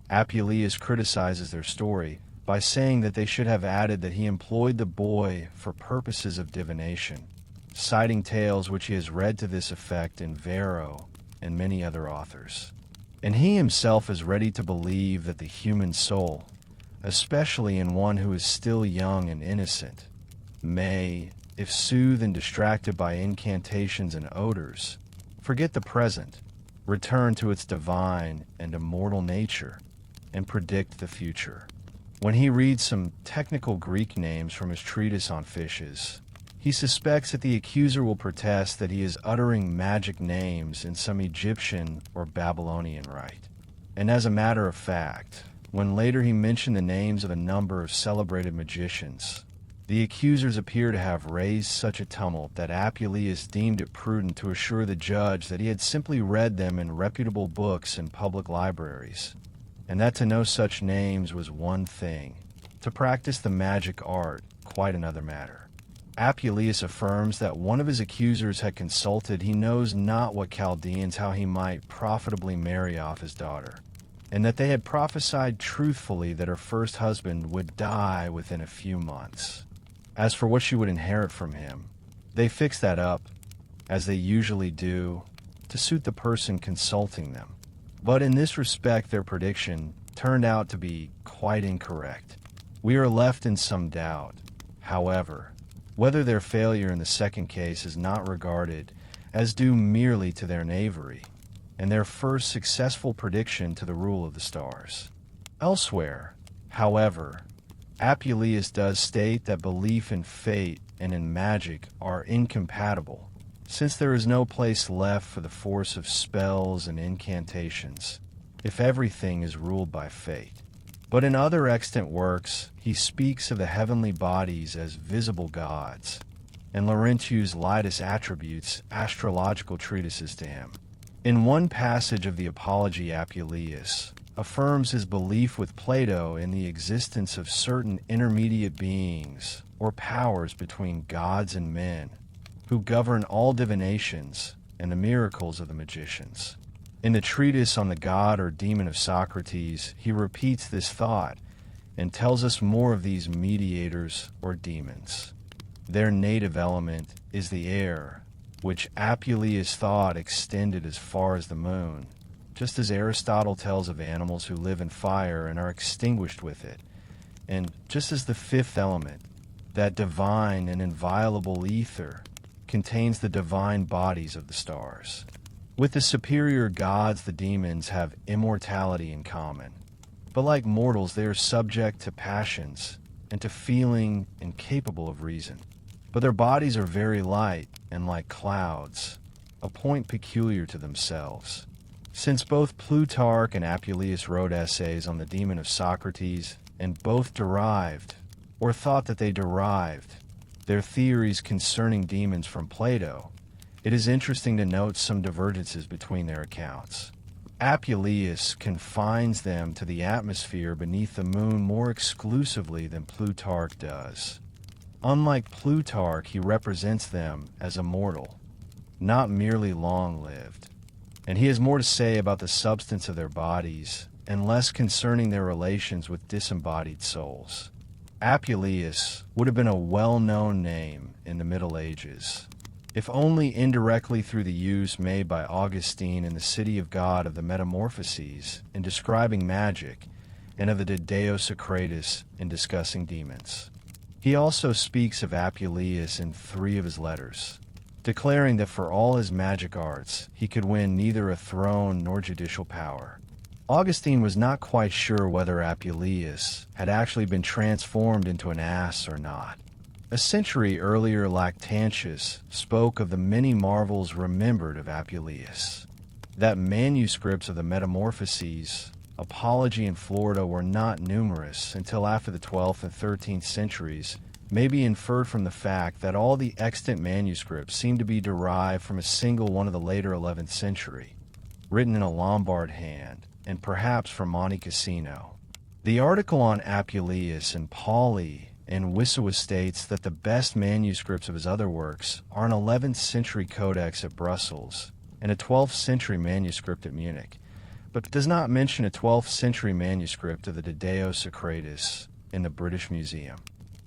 Apuleius criticizes their story by saying that they should have added that he employed the boy for purposes of divination, citing tales which he has read to this effect in Varro and many other authors. And he himself is ready to believe that the human soul, especially in one who is still young and innocent, may, if soothed and distracted by incantations and odors, forget the present, return to its divine and immortal nature, and predict the future. When he reads some technical Greek names from his treatise on fishes, he suspects that the accuser will protest that he is uttering magic names in some Egyptian or Babylonian rite. And as a matter of fact, when later he mentioned the names of a number of celebrated magicians, the accusers appear to have raised such a tumult that Apuleius deemed it prudent to assure the judge that he had simply read them in reputable books in public libraries, and that to know such names was one thing, to practice the magic art quite another matter. Apuleius affirms that one of his accusers had consulted he knows not what Chaldeans how he might profitably marry off his daughter, and that they had prophesied truthfully that her first husband would die within a few months. As for what she would inherit from him, they fixed that up, as they usually do, to suit the person consulting them. But in this respect their prediction turned out to be quite incorrect. We are left in some doubt, however, whether their failure in the second case is not regarded as due merely to their knavery, and their first successful prediction to the rule of the stars. Elsewhere, however, Apuleius does state that belief in fate and in magic are incompatible, since there is no place left for the force of spells and incantations, if everything is ruled by fate. But in other extant works, he speaks of the heavenly bodies as visible gods, and Laurentius Laetus attributes astrological treatises to him. In one passage of the Apologia, Apuleius affirms his belief with Plato in the existence of certain intermediate beings or powers between gods and men, who govern all divinations and the miracles of the magicians. In the treatise on the god or demon of Socrates, he repeats this thought and tells us more of these mediators or demons. Their native element is the air, which Apuleius thought extended as far as the moon, just as Aristotle tells of animals who live in fire and are extinguished with it, and just as the fifth element, that divine and inviolable ether, contains the divine bodies of the stars. With the superior gods, the demons have immortality in common, but like mortals they are subject to passions and to feeling and capable of reason. But their bodies are very light and like clouds, a point peculiar to themselves. Since both Plutarch and Apuleius wrote essays on the demon of Socrates, and both derived, or thought that they derived, their theories concerning demons from Plato, it is interesting to note some divergences between their accounts. Apuleius confines them to the atmosphere beneath the moon more exclusively than Plutarch does. Unlike Plutarch, he represents them as immortal, not merely long-lived, and he has more to say about the substance of their bodies and less concerning their relations with disembodied souls. Apuleius would have been a well-known name in the Middle Ages, if only indirectly through the use made by Augustine in the City of God of the Metamorphoses in describing magic, and of the De Deo Socrates in discussing demons. He also speaks of Apuleius in 3 of his letters, declaring that for all his magic arts he could win neither a throne nor judicial power. Augustine was not quite sure whether Apuleius had actually been transformed into an ass or not. A century earlier, Lactantius spoke of the many marvels remembered of Apuleius. That manuscripts of the Metamorphoses, Apologia in Florida were not numerous until after the 12th and 13th centuries may be inferred from the fact that all the extant manuscripts seem to be derived from a single one of the later 11th century, written in a Lombard hand, and perhaps from Monte Cassino. The article on Apuleius in Pauli and Wissowa states that the best manuscripts of his other works are an 11th century codex at Brussels and a 12th century manuscript at Munich, but does not mention a 12th century manuscript of the De Deo Socrates in the British Museum.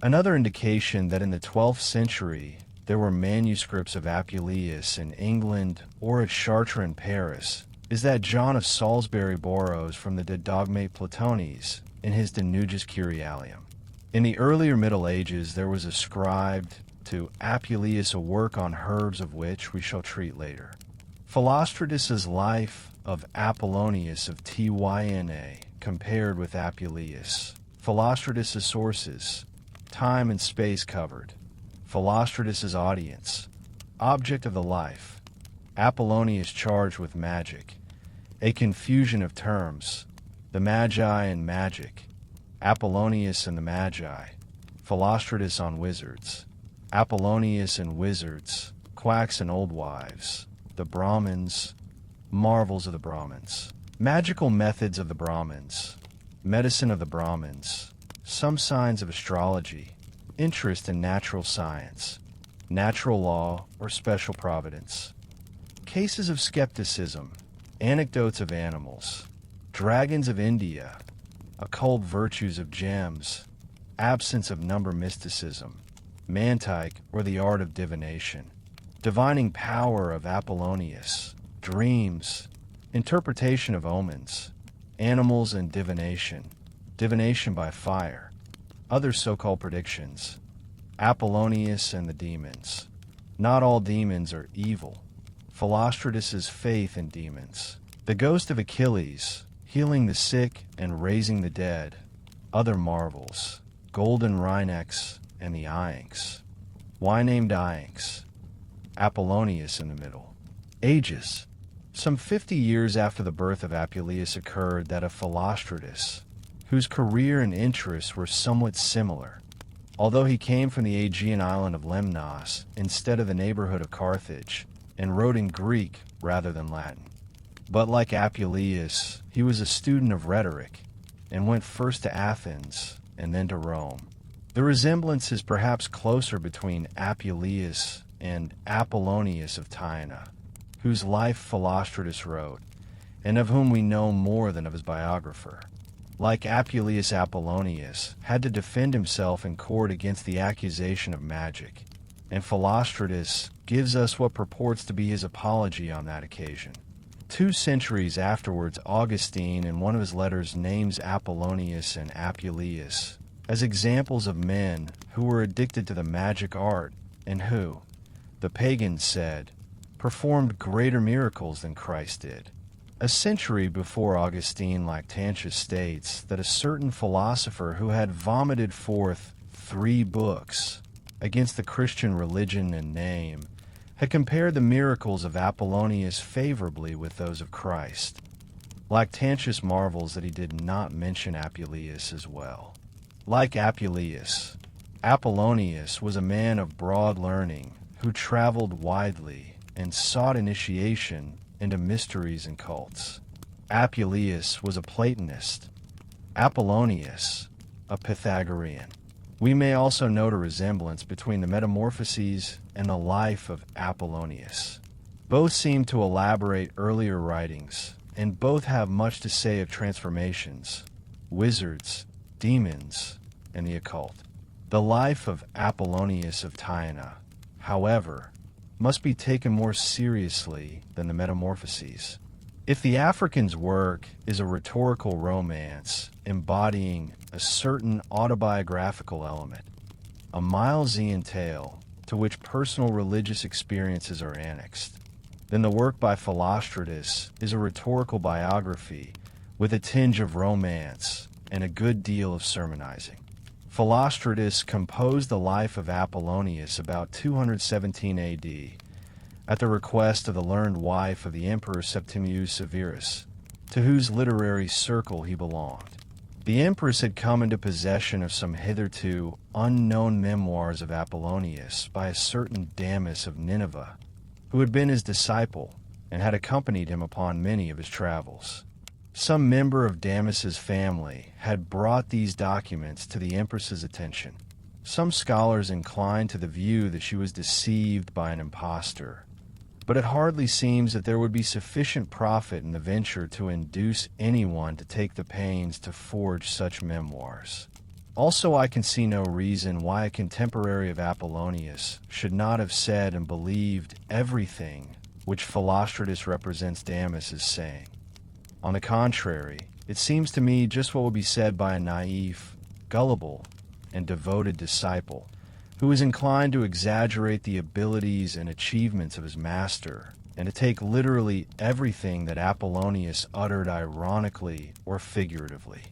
Another indication that in the 12th century there were manuscripts of Apuleius in England or at Chartres in Paris is that John of Salisbury borrows from the De Dogmate Platonis in his De Nugis Curialium. In the earlier Middle Ages there was ascribed to Apuleius a work on herbs of which we shall treat later. Philostratus's life of Apollonius of Tyana compared with Apuleius. Philostratus's sources, time and space covered. Philostratus's audience, object of the life. Apollonius charged with magic. A confusion of terms. The Magi and magic. Apollonius and the Magi. Philostratus on wizards. Apollonius and wizards. Quacks and old wives. The Brahmins. Marvels of the Brahmins. Magical methods of the Brahmins. Medicine of the Brahmins. Some signs of astrology. Interest in natural science. Natural law or special providence. Cases of skepticism. Anecdotes of animals. Dragons of India. Occult virtues of gems. Absence of number mysticism. Mantike or the art of divination. Divining power of Apollonius. Dreams. Interpretation of omens. Animals and divination. Divination by fire. Other so-called predictions. Apollonius and the demons. Not all demons are evil. Philostratus's faith in demons. The ghost of Achilles, healing the sick and raising the dead. Other marvels. Golden Rhinax and the Iynx. Why named Iynx? Apollonius in the middle. Ages. Some 50 years after the birth of Apuleius occurred that of Philostratus, whose career and interests were somewhat similar, although he came from the Aegean island of Lemnos instead of the neighborhood of Carthage, and wrote in Greek rather than Latin. But like Apuleius, he was a student of rhetoric, and went first to Athens and then to Rome. The resemblance is perhaps closer between Apuleius and Apollonius of Tyana, whose life Philostratus wrote, and of whom we know more than of his biographer. Like Apuleius, Apollonius had to defend himself in court against the accusation of magic, and Philostratus gives us what purports to be his Apologia on that occasion. 2 centuries afterwards, Augustine, in one of his letters, names Apollonius and Apuleius as examples of men who were addicted to the magic art and who, the pagans said, performed greater miracles than Christ did. A century before Augustine, Lactantius states that a certain philosopher who had vomited forth 3 books against the Christian religion and name had compared the miracles of Apollonius favorably with those of Christ. Lactantius marvels that he did not mention Apuleius as well. Like Apuleius, Apollonius was a man of broad learning who traveled widely and sought initiation into mysteries and cults. Apuleius was a Platonist, Apollonius a Pythagorean. We may also note a resemblance between the Metamorphoses and the life of Apollonius. Both seem to elaborate earlier writings, and both have much to say of transformations, wizards, demons, and the occult. The life of Apollonius of Tyana, however, must be taken more seriously than the Metamorphoses. If the African's work is a rhetorical romance embodying a certain autobiographical element, a Milesian tale to which personal religious experiences are annexed, then the work by Philostratus is a rhetorical biography with a tinge of romance and a good deal of sermonizing. Philostratus composed the life of Apollonius about 217 AD at the request of the learned wife of the Emperor Septimius Severus, to whose literary circle he belonged. The empress had come into possession of some hitherto unknown memoirs of Apollonius by a certain Damis of Nineveh, who had been his disciple and had accompanied him upon many of his travels. Some member of Damis's family had brought these documents to the empress's attention. Some scholars inclined to the view that she was deceived by an impostor, but it hardly seems that there would be sufficient profit in the venture to induce anyone to take the pains to forge such memoirs. Also, I can see no reason why a contemporary of Apollonius should not have said and believed everything which Philostratus represents Damis as saying. On the contrary, it seems to me just what would be said by a naive, gullible, and devoted disciple, who is inclined to exaggerate the abilities and achievements of his master, and to take literally everything that Apollonius uttered ironically or figuratively.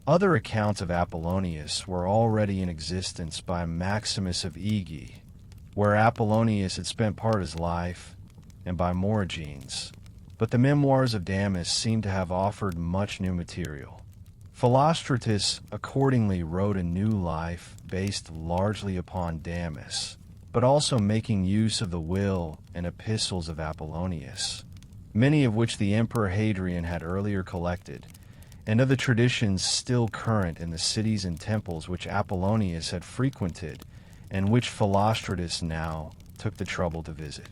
Other accounts of Apollonius were already in existence by Maximus of Ege, where Apollonius had spent part of his life, and by Morigenes, but the memoirs of Damis seem to have offered much new material. Philostratus accordingly wrote a new life based largely upon Damis, but also making use of the will and epistles of Apollonius, many of which the Emperor Hadrian had earlier collected, and of the traditions still current in the cities and temples which Apollonius had frequented and which Philostratus now took the trouble to visit.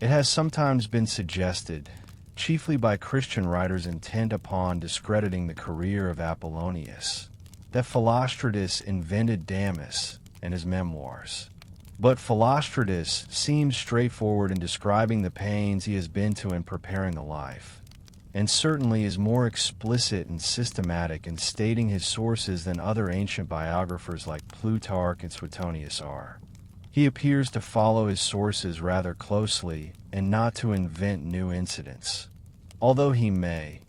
It has sometimes been suggested, chiefly by Christian writers intent upon discrediting the career of Apollonius, that Philostratus invented Damis and his memoirs. But Philostratus seems straightforward in describing the pains he has been to in preparing the life, and certainly is more explicit and systematic in stating his sources than other ancient biographers like Plutarch and Suetonius are. He appears to follow his sources rather closely and not to invent new incidents, although he may,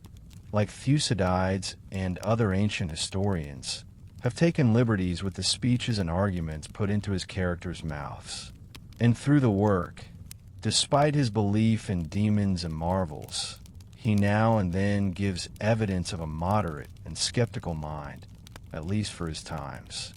like Thucydides and other ancient historians, have taken liberties with the speeches and arguments put into his characters' mouths. And through the work, despite his belief in demons and marvels, he now and then gives evidence of a moderate and skeptical mind, at least for his times.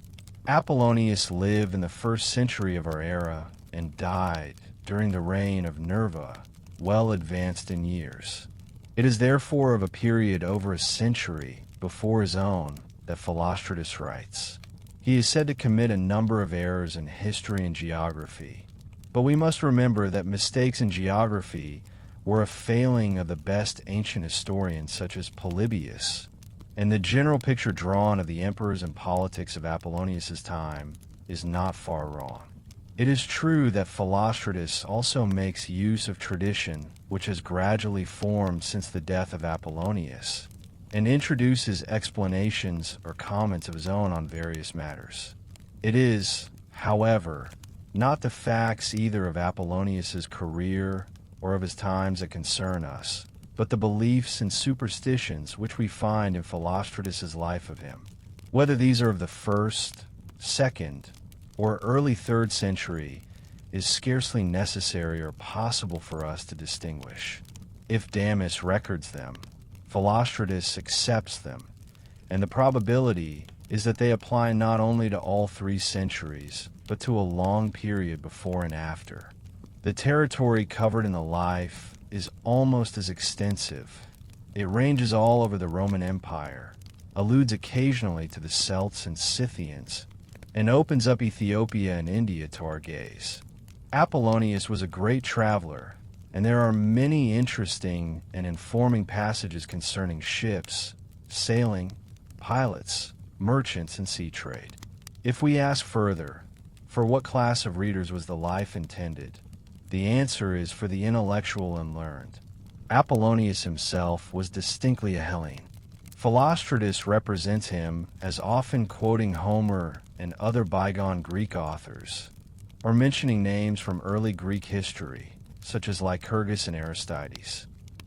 Apollonius lived in the 1st century of our era and died during the reign of Nerva, well advanced in years. It is therefore of a period over a century before his own that Philostratus writes. He is said to commit a number of errors in history and geography, but we must remember that mistakes in geography were a failing of the best ancient historians such as Polybius, and the general picture drawn of the emperors and politics of Apollonius's time is not far wrong. It is true that Philostratus also makes use of tradition which has gradually formed since the death of Apollonius, and introduces explanations or comments of his own on various matters. It is, however, not the facts either of Apollonius's career or of his times that concern us, but the beliefs and superstitions which we find in Philostratus's life of him. Whether these are of the 1st, 2nd, or early 3rd century is scarcely necessary or possible for us to distinguish. If Damis records them, Philostratus accepts them, and the probability is that they apply not only to all 3 centuries, but to a long period before and after. The territory covered in the life is almost as extensive. It ranges all over the Roman Empire, alludes occasionally to the Celts and Scythians, and opens up Ethiopia and India to our gaze. Apollonius was a great traveler, and there are many interesting and informing passages concerning ships, sailing, pilots, merchants, and sea trade. If we ask further, for what class of readers was the life intended, the answer is for the intellectual and learned. Apollonius himself was distinctly a Hellene. Philostratus represents him as often quoting Homer and other bygone Greek authors, or mentioning names from early Greek history, such as Lycurgus and Aristides.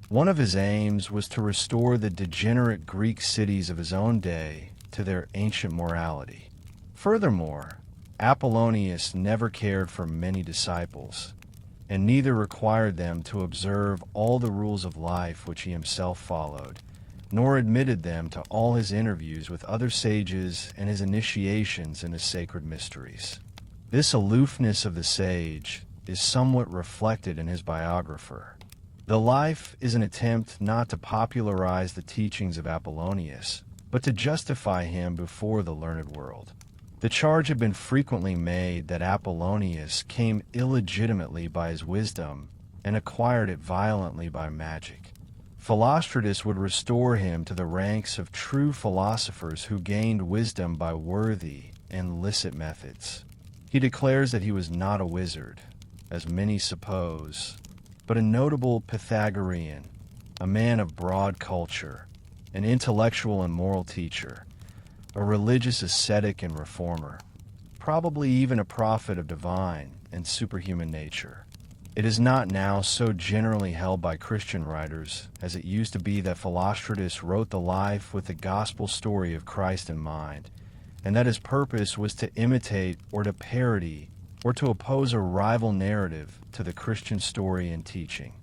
One of his aims was to restore the degenerate Greek cities of his own day to their ancient morality. Furthermore, Apollonius never cared for many disciples, and neither required them to observe all the rules of life which he himself followed, nor admitted them to all his interviews with other sages and his initiations into sacred mysteries. This aloofness of the sage is somewhat reflected in his biographer. The life is an attempt not to popularize the teachings of Apollonius, but to justify him before the learned world. The charge had been frequently made that Apollonius came illegitimately by his wisdom and acquired it violently by magic. Philostratus would restore him to the ranks of true philosophers who gained wisdom by worthy and licit methods. He declares that he was not a wizard, as many suppose, but a notable Pythagorean, a man of broad culture, an intellectual and moral teacher, a religious ascetic and reformer, probably even a prophet of divine and superhuman nature. It is not now so generally held by Christian writers as it used to be that Philostratus wrote the life with the gospel story of Christ in mind, and that his purpose was to imitate or to parody or to oppose a rival narrative to the Christian story and teaching.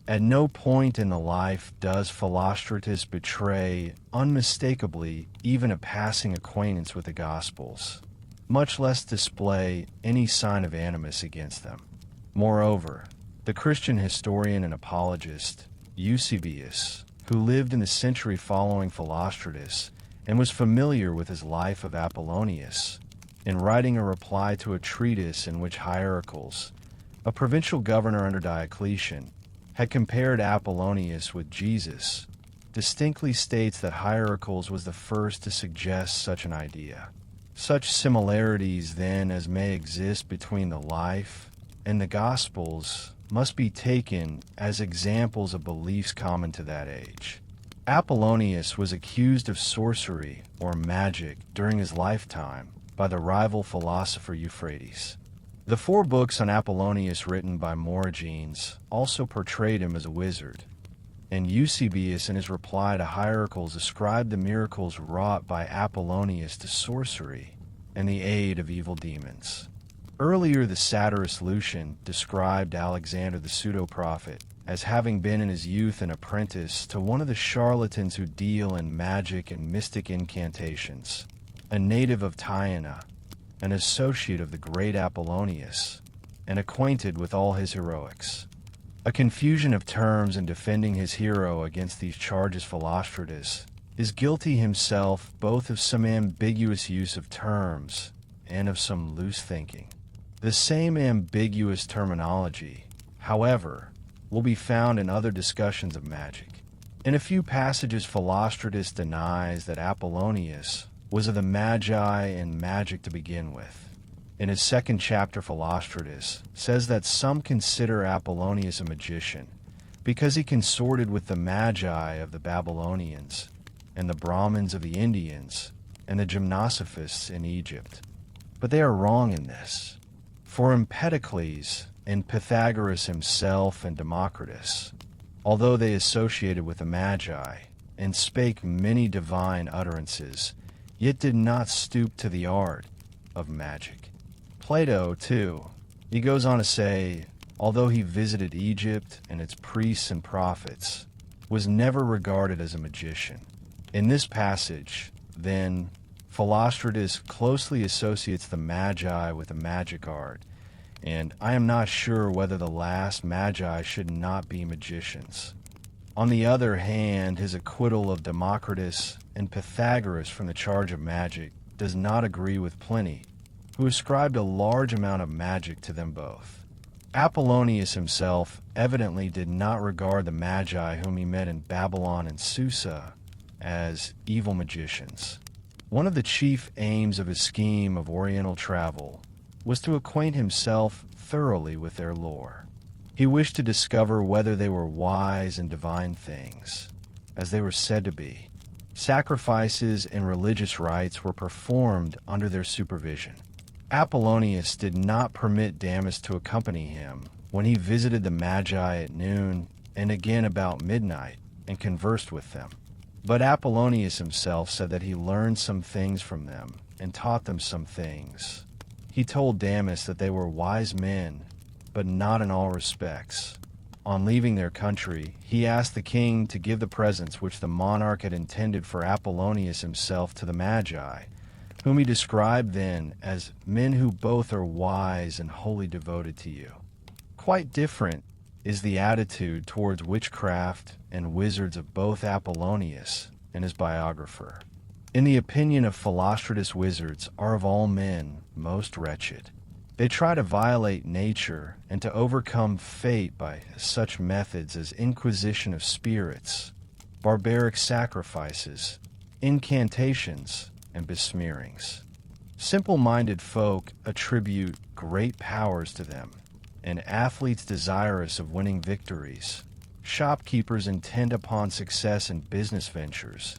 At no point in the life does Philostratus betray unmistakably even a passing acquaintance with the Gospels, much less display any sign of animus against them. Moreover, the Christian historian and apologist Eusebius, who lived in the century following Philostratus and was familiar with his life of Apollonius, in writing a reply to a treatise in which Hierocles, a provincial governor under Diocletian, had compared Apollonius with Jesus, distinctly states that Hierocles was the first to suggest such an idea. Such similarities, then, as may exist between the life and the Gospels must be taken as examples of beliefs common to that age. Apollonius was accused of sorcery or magic during his lifetime by the rival philosopher Euphrates. The 4 books on Apollonius written by Morigenes also portrayed him as a wizard, and Eusebius in his reply to Hierocles ascribed the miracles wrought by Apollonius to sorcery and the aid of evil demons. Earlier, the satirist Lucian described Alexander the pseudo-prophet as having been in his youth an apprentice to one of the charlatans who deal in magic and mystic incantations, a native of Tyana, an associate of the great Apollonius, and acquainted with all his heroics. A confusion of terms in defending his hero against these charges Philostratus is guilty himself both of some ambiguous use of terms and of some loose thinking. The same ambiguous terminology, however, will be found in other discussions of magic. In a few passages, Philostratus denies that Apollonius was of the Magi and magic to begin with. in his second chapter, Philostratus says that some consider Apollonius a magician because he consorted with the Magi of the Babylonians and the Brahmins of the Indians and the gymnosophists in Egypt. But they are wrong in this. For Empedocles and Pythagoras himself and Democritus, although they associated with the Magi and spake many divine utterances, yet did not stoop to the art of magic. Plato, too, he goes on to say, although he visited Egypt and its priests and prophets, was never regarded as a magician. In this passage, then, Philostratus closely associates the Magi with the magic art, and I am not sure whether the last Magi should not be magicians. On the other hand, his acquittal of Democritus and Pythagoras from the charge of magic does not agree with Pliny, who ascribed a large amount of magic to them both. Apollonius himself evidently did not regard the Magi whom he met in Babylon and Susa as evil magicians. One of the chief aims of his scheme of Oriental travel was to acquaint himself thoroughly with their lore. He wished to discover whether they were wise and divine things, as they were said to be. Sacrifices and religious rites were performed under their supervision. Apollonius did not permit Damis to accompany him when he visited the Magi at noon and again about midnight and conversed with them. But Apollonius himself said that he learned some things from them and taught them some things. He told Damis that they were wise men, but not in all respects. On leaving their country, he asked the king to give the presents which the monarch had intended for Apollonius himself to the Magi, whom he described then as men who both are wise and wholly devoted to you. Quite different is the attitude towards witchcraft and wizards of both Apollonius and his biographer. In the opinion of Philostratus, wizards are of all men most wretched. They try to violate nature and to overcome fate by such methods as inquisition of spirits, barbaric sacrifices, incantations, and besmearings. Simple-minded folk attribute great powers to them, and athletes desirous of winning victories, shopkeepers intent upon success in business ventures,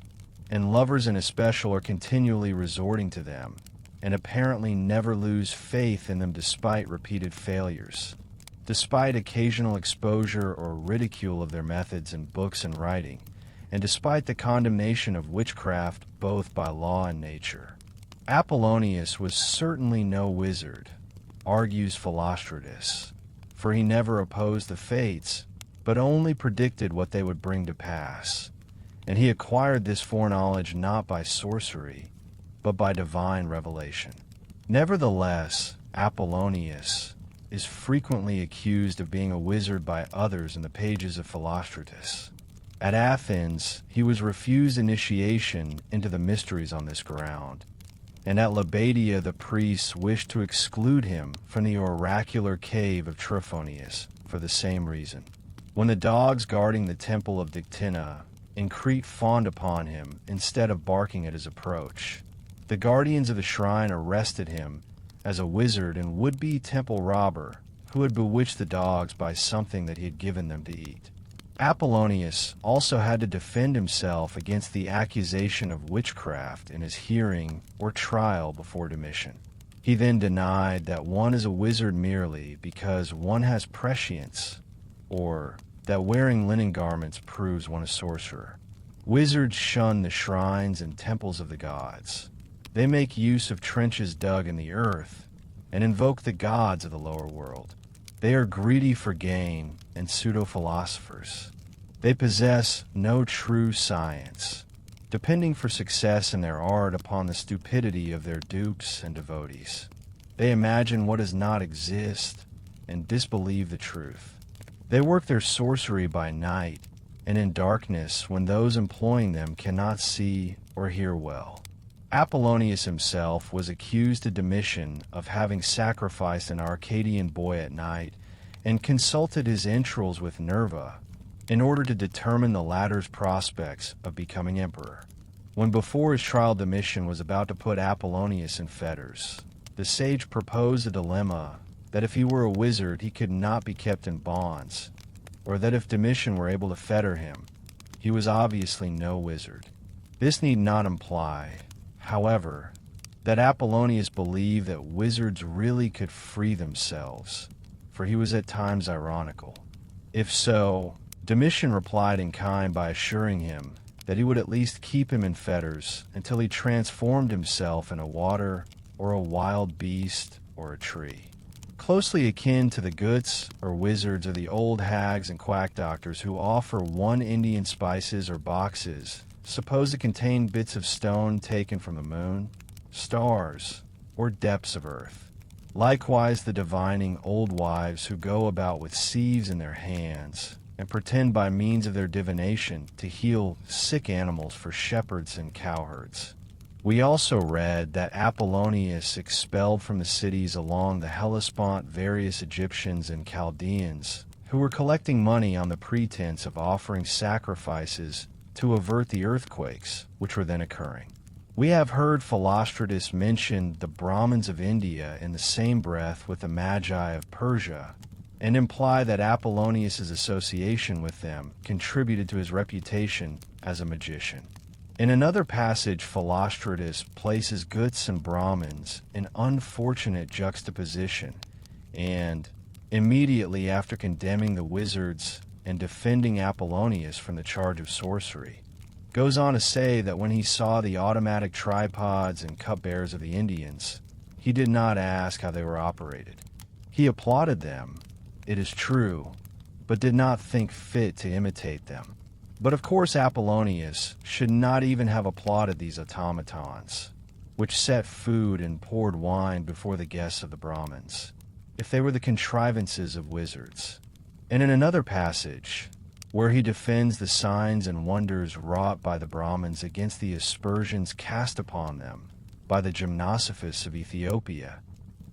and lovers in especial are continually resorting to them, and apparently never lose faith in them despite repeated failures. Despite occasional exposure or ridicule of their methods in books and writing, and despite the condemnation of witchcraft both by law and nature. Apollonius was certainly no wizard, argues Philostratus, for he never opposed the fates, but only predicted what they would bring to pass, and he acquired this foreknowledge not by sorcery, but by divine revelation. Nevertheless, Apollonius is frequently accused of being a wizard by others in the pages of Philostratus. At Athens, he was refused initiation into the mysteries on this ground, and at Labadia the priests wished to exclude him from the oracular cave of Trophonius for the same reason. When the dogs guarding the temple of Dictina in Crete fawned upon him instead of barking at his approach, the guardians of the shrine arrested him as a wizard and would-be temple robber who had bewitched the dogs by something that he had given them to eat. Apollonius also had to defend himself against the accusation of witchcraft in his hearing or trial before Domitian. He then denied that one is a wizard merely because one has prescience, or that wearing linen garments proves one a sorcerer. Wizards shun the shrines and temples of the gods. They make use of trenches dug in the earth and invoke the gods of the lower world. They are greedy for gain and pseudo-philosophers. They possess no true science, depending for success in their art upon the stupidity of their dupes and devotees. They imagine what does not exist and disbelieve the truth. They work their sorcery by night and in darkness when those employing them cannot see or hear well. Apollonius himself was accused to Domitian of having sacrificed an Arcadian boy at night and consulted his entrails with Nerva in order to determine the latter's prospects of becoming emperor. When before his trial Domitian was about to put Apollonius in fetters, the sage proposed a dilemma that if he were a wizard he could not be kept in bonds, or that if Domitian were able to fetter him, he was obviously no wizard. This need not imply, however, that Apollonius believed that wizards really could free themselves, for he was at times ironical. If so, Domitian replied in kind by assuring him that he would at least keep him in fetters until he transformed himself in a water or a wild beast or a tree. Closely akin to the Guts or wizards are the old hags and quack doctors who offer one Indian spices or boxes supposed to contain bits of stone taken from the moon, stars, or depths of earth. Likewise, the divining old wives who go about with sieves in their hands and pretend by means of their divination to heal sick animals for shepherds and cowherds. We also read that Apollonius expelled from the cities along the Hellespont various Egyptians and Chaldeans who were collecting money on the pretense of offering sacrifices to avert the earthquakes which were then occurring. We have heard Philostratus mention the Brahmins of India in the same breath with the Magi of Persia, and imply that Apollonius's association with them contributed to his reputation as a magician. In another passage, Philostratus places Guts and Brahmins in unfortunate juxtaposition, and, immediately after condemning the wizards and defending Apollonius from the charge of sorcery, goes on to say that when he saw the automatic tripods and cupbearers of the Indians, he did not ask how they were operated. He applauded them, it is true, but did not think fit to imitate them. But of course Apollonius should not even have applauded these automatons, which set food and poured wine before the guests of the Brahmins, if they were the contrivances of wizards. And in another passage, where he defends the signs and wonders wrought by the Brahmins against the aspersions cast upon them by the gymnosophists of Ethiopia,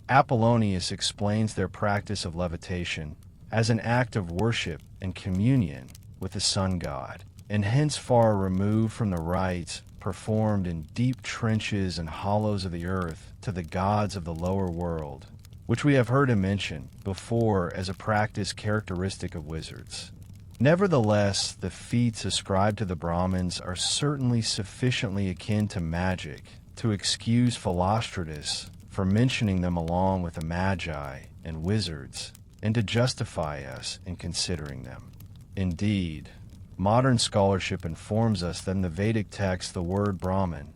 Apollonius explains their practice of levitation as an act of worship and communion with the sun god, and hence far removed from the rites performed in deep trenches and hollows of the earth to the gods of the lower world, which we have heard him mention before as a practice characteristic of wizards. Nevertheless, the feats ascribed to the Brahmins are certainly sufficiently akin to magic to excuse Philostratus for mentioning them along with the Magi and wizards, and to justify us in considering them. Indeed, modern scholarship informs us that in the Vedic text the word Brahmin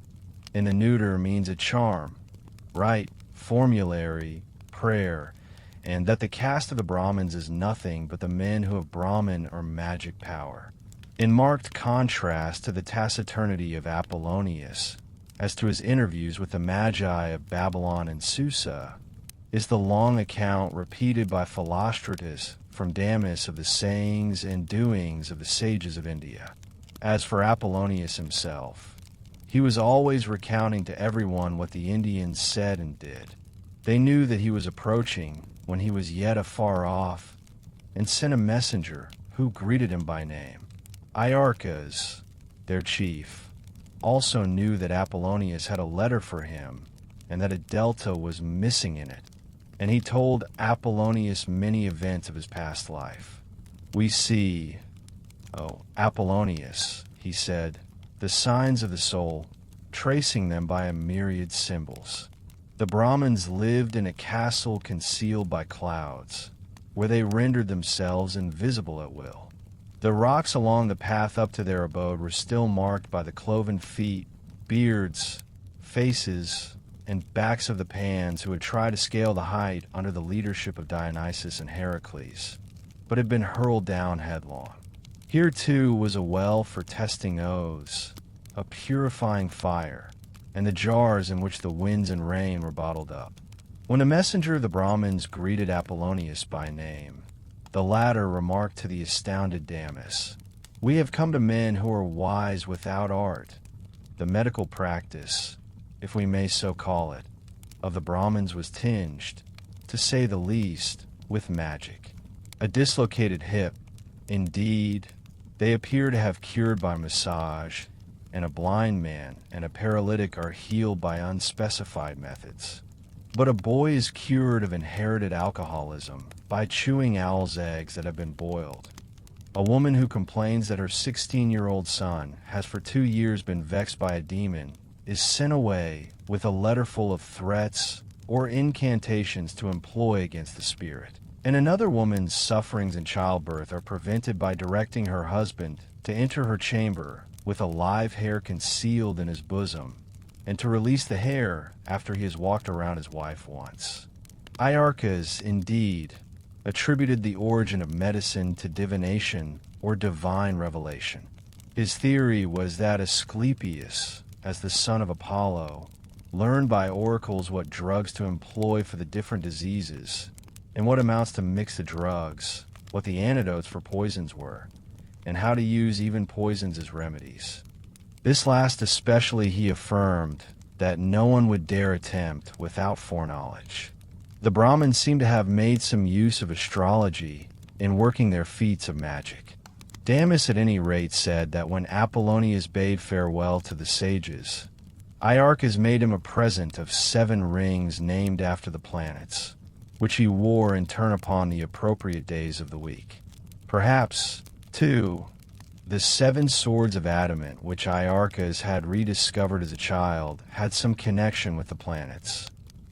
in the neuter means a charm, rite, formulary, prayer, and that the caste of the Brahmins is nothing but the men who have Brahmin or magic power. In marked contrast to the taciturnity of Apollonius as to his interviews with the Magi of Babylon and Susa, is the long account repeated by Philostratus from Damis of the sayings and doings of the sages of India. As for Apollonius himself, he was always recounting to everyone what the Indians said and did. They knew that he was approaching when he was yet afar off, and sent a messenger who greeted him by name. Iarchas, their chief, also knew that Apollonius had a letter for him and that a delta was missing in it, and he told Apollonius many events of his past life. We see, Apollonius, he said, the signs of the soul, tracing them by a myriad symbols. The Brahmins lived in a castle concealed by clouds, where they rendered themselves invisible at will. The rocks along the path up to their abode were still marked by the cloven feet, beards, faces, and backs of the Pans who had tried to scale the height under the leadership of Dionysus and Heracles, but had been hurled down headlong. Here too was a well for testing oaths, a purifying fire, and the jars in which the winds and rain were bottled up. When a messenger of the Brahmins greeted Apollonius by name, the latter remarked to the astounded Damis, "We have come to men who are wise without art." The medical practice, if we may so call it, of the Brahmins was tinged, to say the least, with magic. A dislocated hip, indeed, they appear to have cured by massage, and a blind man and a paralytic are healed by unspecified methods. But a boy is cured of inherited alcoholism by chewing owl's eggs that have been boiled. A woman who complains that her 16-year-old son has for 2 years been vexed by a demon is sent away with a letter full of threats or incantations to employ against the spirit. And another woman's sufferings in childbirth are prevented by directing her husband to enter her chamber with a live hair concealed in his bosom, and to release the hair after he has walked around his wife once. Iarchas, indeed, attributed the origin of medicine to divination or divine revelation. His theory was that Asclepius, as the son of Apollo, learned by oracles what drugs to employ for the different diseases, and what amounts to mix the drugs, what the antidotes for poisons were, and how to use even poisons as remedies. This last especially he affirmed that no one would dare attempt without foreknowledge. The Brahmins seem to have made some use of astrology in working their feats of magic. Damis at any rate said that when Apollonius bade farewell to the sages, Iarchas made him a present of 7 rings named after the planets, which he wore in turn upon the appropriate days of the week. Perhaps, too, the 7 swords of adamant which Iarchas had rediscovered as a child had some connection with the planets.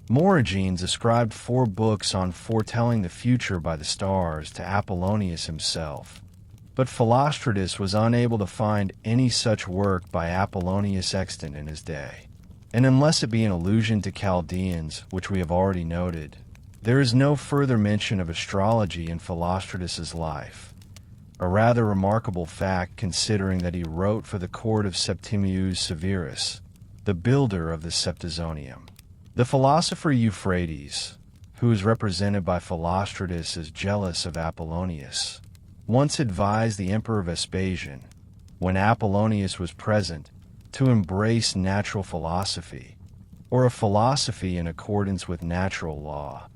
Morigenes ascribed 4 books on foretelling the future by the stars to Apollonius himself, but Philostratus was unable to find any such work by Apollonius extant in his day. And unless it be an allusion to Chaldeans, which we have already noted, there is no further mention of astrology in Philostratus's life, a rather remarkable fact considering that he wrote for the court of Septimius Severus, the builder of the Septizonium. The philosopher Euphrates, who is represented by Philostratus as jealous of Apollonius, once advised the Emperor Vespasian, when Apollonius was present, to embrace natural philosophy, or a philosophy in accordance with natural law,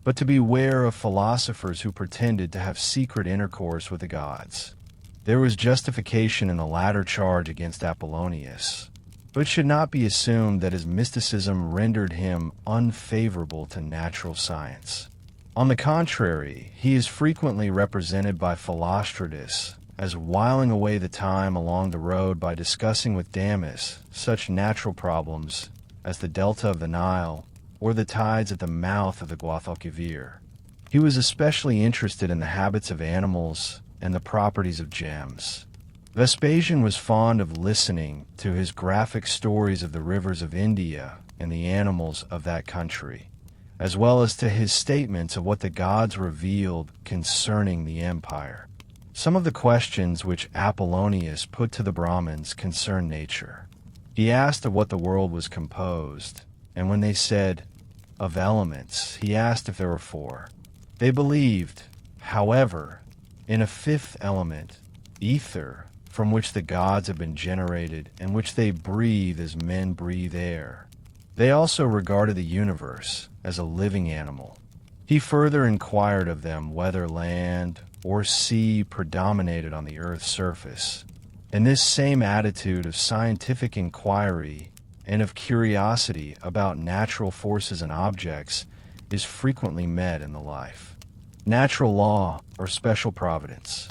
but to beware of philosophers who pretended to have secret intercourse with the gods. There was justification in the latter charge against Apollonius, but it should not be assumed that his mysticism rendered him unfavorable to natural science. On the contrary, he is frequently represented by Philostratus as whiling away the time along the road by discussing with Damis such natural problems as the delta of the Nile or the tides at the mouth of the Guadalquivir. He was especially interested in the habits of animals and the properties of gems. Vespasian was fond of listening to his graphic stories of the rivers of India and the animals of that country, as well as to his statements of what the gods revealed concerning the empire. Some of the questions which Apollonius put to the Brahmins concern nature. He asked of what the world was composed, and when they said, of elements, he asked if there were 4. They believed, however, in a 5th element, ether, from which the gods have been generated and which they breathe as men breathe air. They also regarded the universe as a living animal. He further inquired of them whether land or sea predominated on the earth's surface, and this same attitude of scientific inquiry and of curiosity about natural forces and objects is frequently met in the life. Natural law or special providence.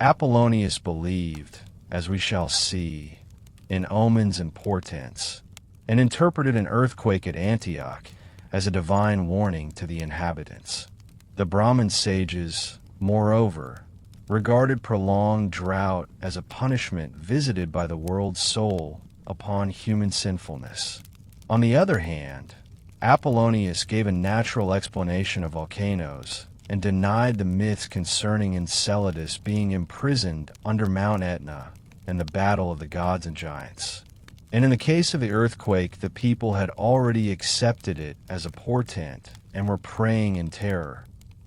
Apollonius believed, as we shall see, in omens and portents, and interpreted an earthquake at Antioch as a divine warning to the inhabitants. The Brahmin sages, moreover, regarded prolonged drought as a punishment visited by the world's soul upon human sinfulness. On the other hand, Apollonius gave a natural explanation of volcanoes and denied the myths concerning Enceladus being imprisoned under Mount Etna and the battle of the gods and giants. And in the case of the earthquake, the people had already accepted it as a portent and were praying in terror,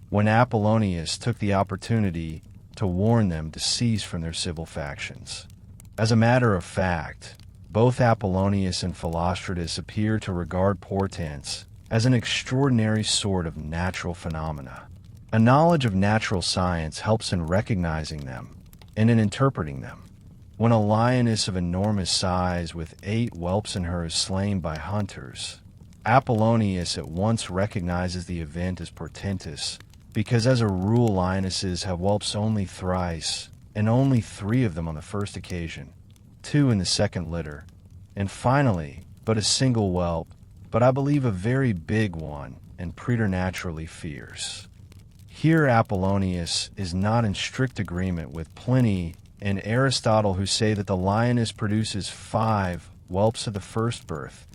when Apollonius took the opportunity to warn them to cease from their civil factions. As a matter of fact, both Apollonius and Philostratus appear to regard portents as an extraordinary sort of natural phenomena. A knowledge of natural science helps in recognizing them and in interpreting them. When a lioness of enormous size with 8 whelps in her is slain by hunters, Apollonius at once recognizes the event as portentous, because as a rule lionesses have whelps only thrice, and only 3 of them on the first occasion, 2 in the second litter, and finally but a single whelp, but I believe a very big one, and preternaturally fierce. Here Apollonius is not in strict agreement with Pliny and Aristotle, who say that the lioness produces 5 whelps of the first birth,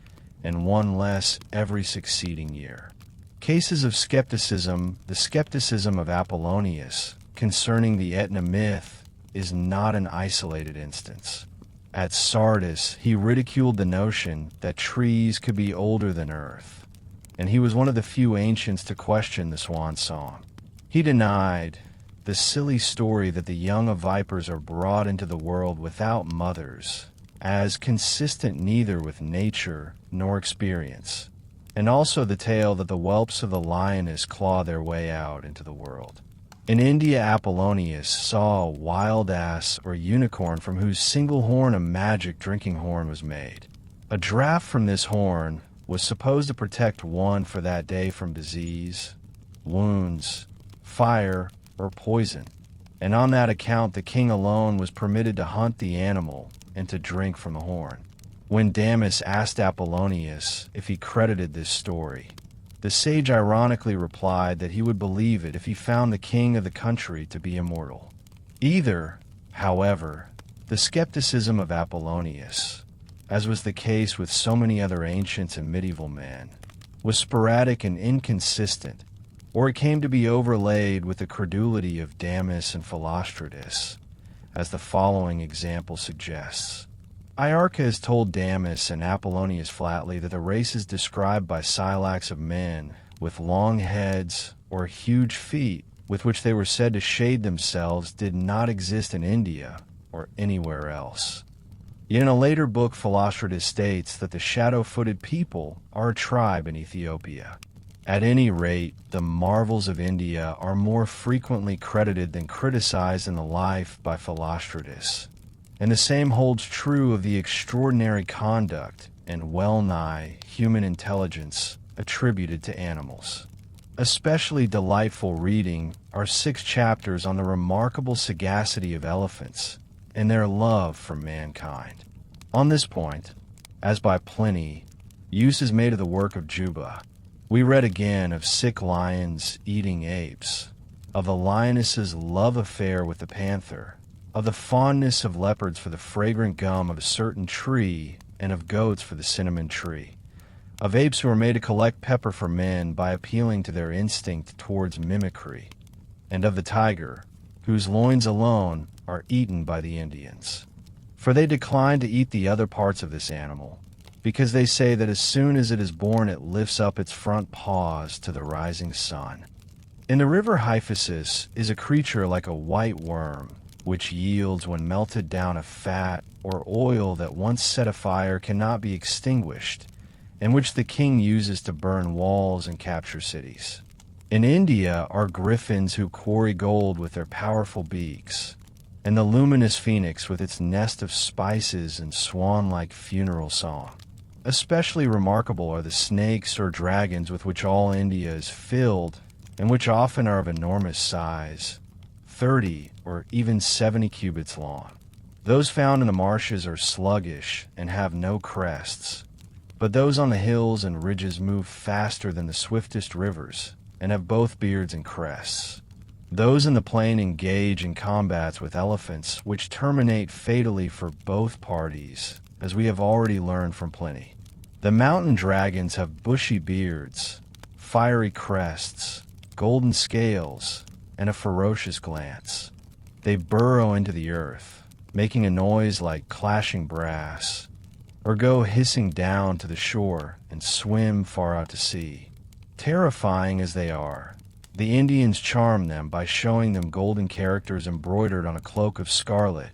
and 1 less every succeeding year. Cases of skepticism. The skepticism of Apollonius concerning the Etna myth is not an isolated instance. At Sardis, he ridiculed the notion that trees could be older than earth, and he was one of the few ancients to question the swan song. He denied the silly story that the young of vipers are brought into the world without mothers, as consistent neither with nature nor experience, and also the tale that the whelps of the lioness claw their way out into the world. In India, Apollonius saw a wild ass or unicorn from whose single horn a magic drinking horn was made. A draught from this horn was supposed to protect one for that day from disease, wounds, fire, or poison, and on that account the king alone was permitted to hunt the animal and to drink from the horn. When Damis asked Apollonius if he credited this story, the sage ironically replied that he would believe it if he found the king of the country to be immortal. Either, however, the skepticism of Apollonius, as was the case with so many other ancients and medieval men, was sporadic and inconsistent, or it came to be overlaid with the credulity of Damis and Philostratus, as the following example suggests. Iarchas told Damis and Apollonius flatly that the races described by Silax of men with long heads or huge feet with which they were said to shade themselves did not exist in India or anywhere else. Yet in a later book, Philostratus states that the shadow-footed people are a tribe in Ethiopia. At any rate, the marvels of India are more frequently credited than criticized in the life by Philostratus. And the same holds true of the extraordinary conduct and well-nigh human intelligence attributed to animals. Especially delightful reading are 6 chapters on the remarkable sagacity of elephants and their love for mankind. On this point, as by Pliny, use is made of the work of Juba. We read again of sick lions eating apes, of the lioness's love affair with the panther, of the fondness of leopards for the fragrant gum of a certain tree, and of goats for the cinnamon tree, of apes who are made to collect pepper for men by appealing to their instinct towards mimicry, and of the tiger, whose loins alone are eaten by the Indians. For they decline to eat the other parts of this animal, because they say that as soon as it is born it lifts up its front paws to the rising sun. In the river Hyphasis is a creature like a white worm, which yields when melted down a fat or oil that once set afire cannot be extinguished, and which the king uses to burn walls and capture cities. In India are griffins who quarry gold with their powerful beaks, and the luminous phoenix with its nest of spices and swan-like funeral song. Especially remarkable are the snakes or dragons with which all India is filled, and which often are of enormous size, 30 or even 70 cubits long. Those found in the marshes are sluggish and have no crests, but those on the hills and ridges move faster than the swiftest rivers and have both beards and crests. Those in the plain engage in combats with elephants which terminate fatally for both parties, as we have already learned from Pliny. The mountain dragons have bushy beards, fiery crests, golden scales, and a ferocious glance. They burrow into the earth, making a noise like clashing brass, or go hissing down to the shore and swim far out to sea. Terrifying as they are, the Indians charm them by showing them golden characters embroidered on a cloak of scarlet,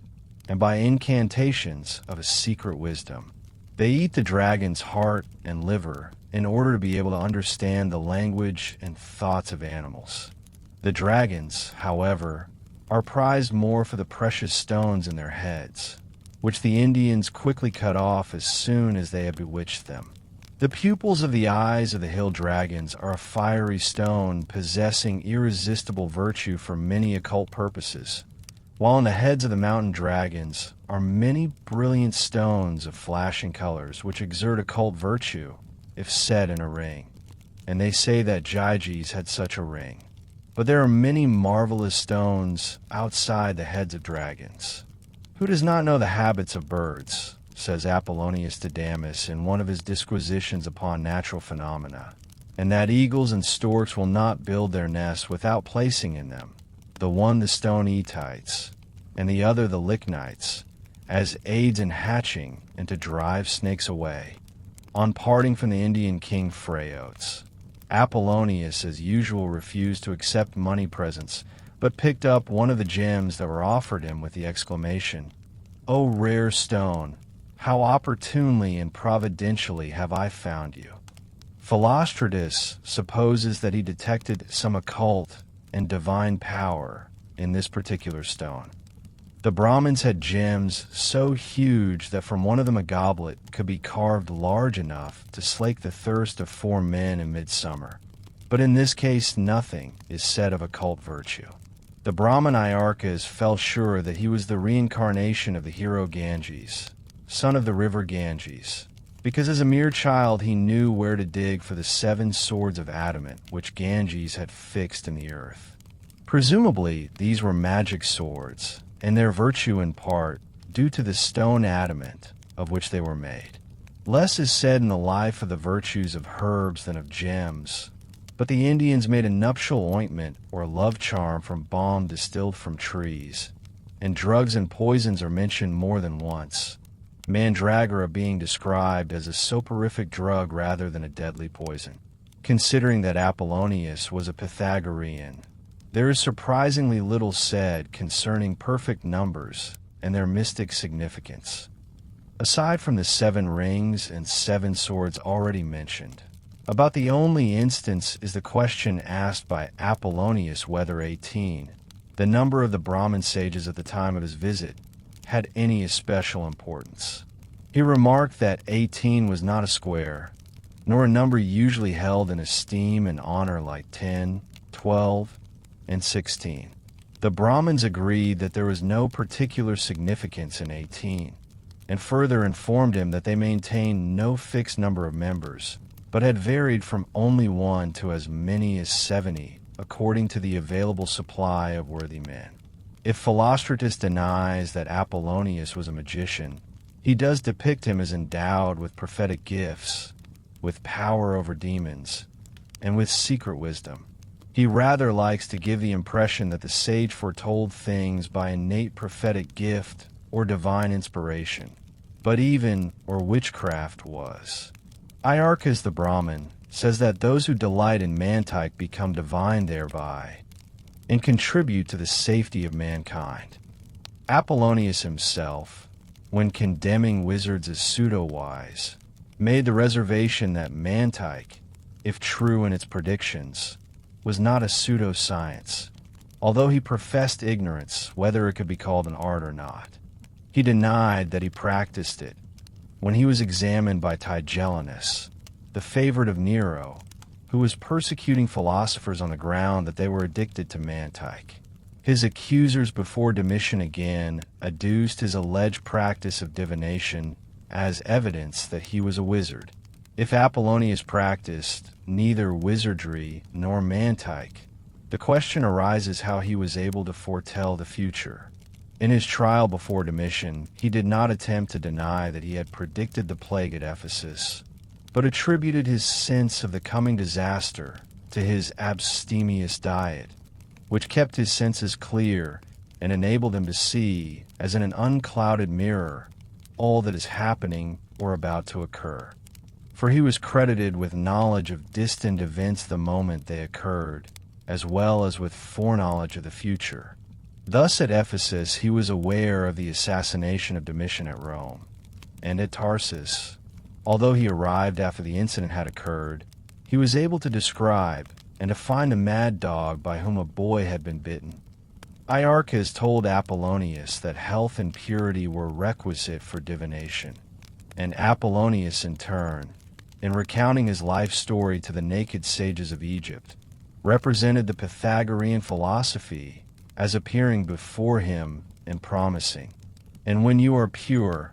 and by incantations of a secret wisdom. They eat the dragon's heart and liver in order to be able to understand the language and thoughts of animals. The dragons, however, are prized more for the precious stones in their heads, which the Indians quickly cut off as soon as they have bewitched them. The pupils of the eyes of the hill dragons are a fiery stone possessing irresistible virtue for many occult purposes, while on the heads of the mountain dragons are many brilliant stones of flashing colors which exert occult virtue if set in a ring. And they say that Gyges had such a ring. But there are many marvelous stones outside the heads of dragons. Who does not know the habits of birds, says Apollonius to Damis in one of his disquisitions upon natural phenomena, and that eagles and storks will not build their nests without placing in them, the one the stone etites, and the other the lichnites, as aids in hatching and to drive snakes away. On parting from the Indian king Phraotes, Apollonius, as usual, refused to accept money presents, but picked up one of the gems that were offered him with the exclamation, "O rare stone, how opportunely and providentially have I found you." Philostratus supposes that he detected some occult and divine power in this particular stone. The Brahmins had gems so huge that from one of them a goblet could be carved large enough to slake the thirst of 4 men in midsummer. But in this case nothing is said of occult virtue. The Brahmin Iarchas felt sure that he was the reincarnation of the hero Ganges, son of the river Ganges, because as a mere child he knew where to dig for the 7 swords of adamant which Ganges had fixed in the earth. Presumably these were magic swords, and their virtue in part due to the stone adamant of which they were made. Less is said in the life of the virtues of herbs than of gems, but the Indians made a nuptial ointment or love charm from balm distilled from trees, and drugs and poisons are mentioned more than once, mandragora being described as a soporific drug rather than a deadly poison. Considering that Apollonius was a Pythagorean, there is surprisingly little said concerning perfect numbers and their mystic significance. Aside from the 7 rings and 7 swords already mentioned, about the only instance is the question asked by Apollonius whether 18, the number of the Brahmin sages at the time of his visit, had any especial importance. He remarked that 18 was not a square, nor a number usually held in esteem and honor like 10, 12, and 16. The Brahmins agreed that there was no particular significance in 18, and further informed him that they maintained no fixed number of members, but had varied from only 1 to as many as 70, according to the available supply of worthy men. If Philostratus denies that Apollonius was a magician, he does depict him as endowed with prophetic gifts, with power over demons, and with secret wisdom. He rather likes to give the impression that the sage foretold things by innate prophetic gift or divine inspiration, but even or witchcraft was. Iarchas the Brahmin says that those who delight in mantike become divine thereby, and contribute to the safety of mankind. Apollonius himself, when condemning wizards as pseudo-wise, made the reservation that mantike, if true in its predictions, was not a pseudo-science, although he professed ignorance whether it could be called an art or not. He denied that he practiced it when he was examined by Tigellinus, the favorite of Nero, who was persecuting philosophers on the ground that they were addicted to mantike. His accusers before Domitian again adduced his alleged practice of divination as evidence that he was a wizard. If Apollonius practiced neither wizardry nor mantike, the question arises how he was able to foretell the future. In his trial before Domitian, he did not attempt to deny that he had predicted the plague at Ephesus, but attributed his sense of the coming disaster to his abstemious diet, which kept his senses clear and enabled him to see, as in an unclouded mirror, all that is happening or about to occur. For he was credited with knowledge of distant events the moment they occurred, as well as with foreknowledge of the future. Thus at Ephesus he was aware of the assassination of Domitian at Rome, and at Tarsus, although he arrived after the incident had occurred, he was able to describe and to find a mad dog by whom a boy had been bitten. Iarchas told Apollonius that health and purity were requisite for divination, and Apollonius in turn in recounting his life story to the naked sages of Egypt, represented the Pythagorean philosophy as appearing before him and promising, "And when you are pure,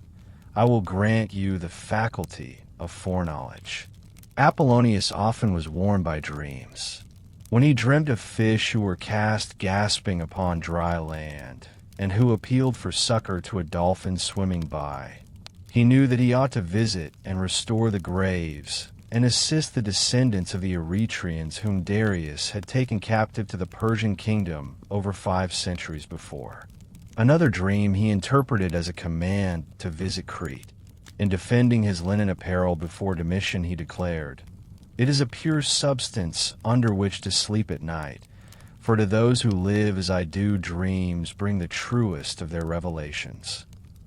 I will grant you the faculty of foreknowledge." Apollonius often was warned by dreams. When he dreamt of fish who were cast gasping upon dry land, and who appealed for succor to a dolphin swimming by, he knew that he ought to visit and restore the graves and assist the descendants of the Eretrians whom Darius had taken captive to the Persian kingdom over 5 centuries before. Another dream he interpreted as a command to visit Crete. In defending his linen apparel before Domitian, he declared, "It is a pure substance under which to sleep at night, for to those who live as I do, dreams bring the truest of their revelations."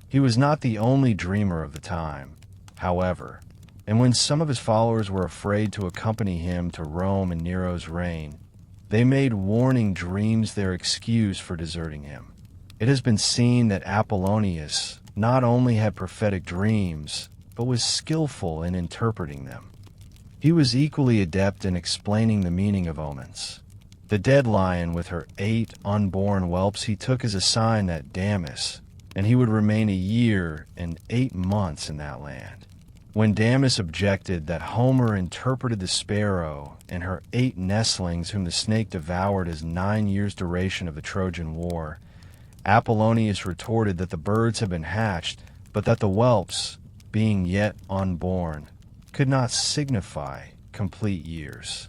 He was not the only dreamer of the time, however, and when some of his followers were afraid to accompany him to Rome in Nero's reign, they made warning dreams their excuse for deserting him. It has been seen that Apollonius not only had prophetic dreams, but was skillful in interpreting them. He was equally adept in explaining the meaning of omens. The dead lion with her 8 unborn whelps he took as a sign that Damis, and he would remain a year and 8 months in that land. When Damis objected that Homer interpreted the sparrow and her 8 nestlings whom the snake devoured as 9 years' duration of the Trojan War, Apollonius retorted that the birds had been hatched, but that the whelps, being yet unborn, could not signify complete years.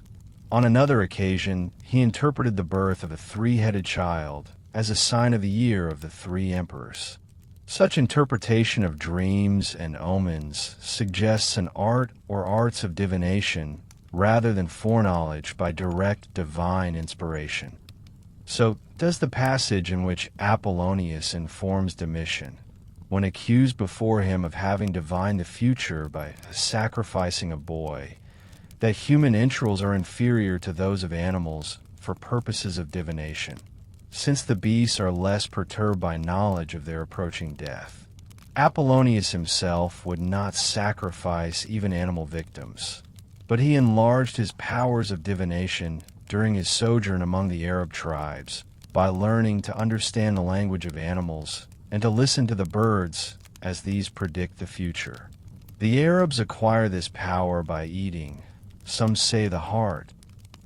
On another occasion, he interpreted the birth of a 3-headed child as a sign of the year of the 3 emperors. Such interpretation of dreams and omens suggests an art or arts of divination rather than foreknowledge by direct divine inspiration. So, does the passage in which Apollonius informs Domitian, when accused before him of having divined the future by sacrificing a boy, that human entrails are inferior to those of animals for purposes of divination, since the beasts are less perturbed by knowledge of their approaching death? Apollonius himself would not sacrifice even animal victims, but he enlarged his powers of divination during his sojourn among the Arab tribes by learning to understand the language of animals and to listen to the birds as these predict the future. The Arabs acquire this power by eating, some say the heart,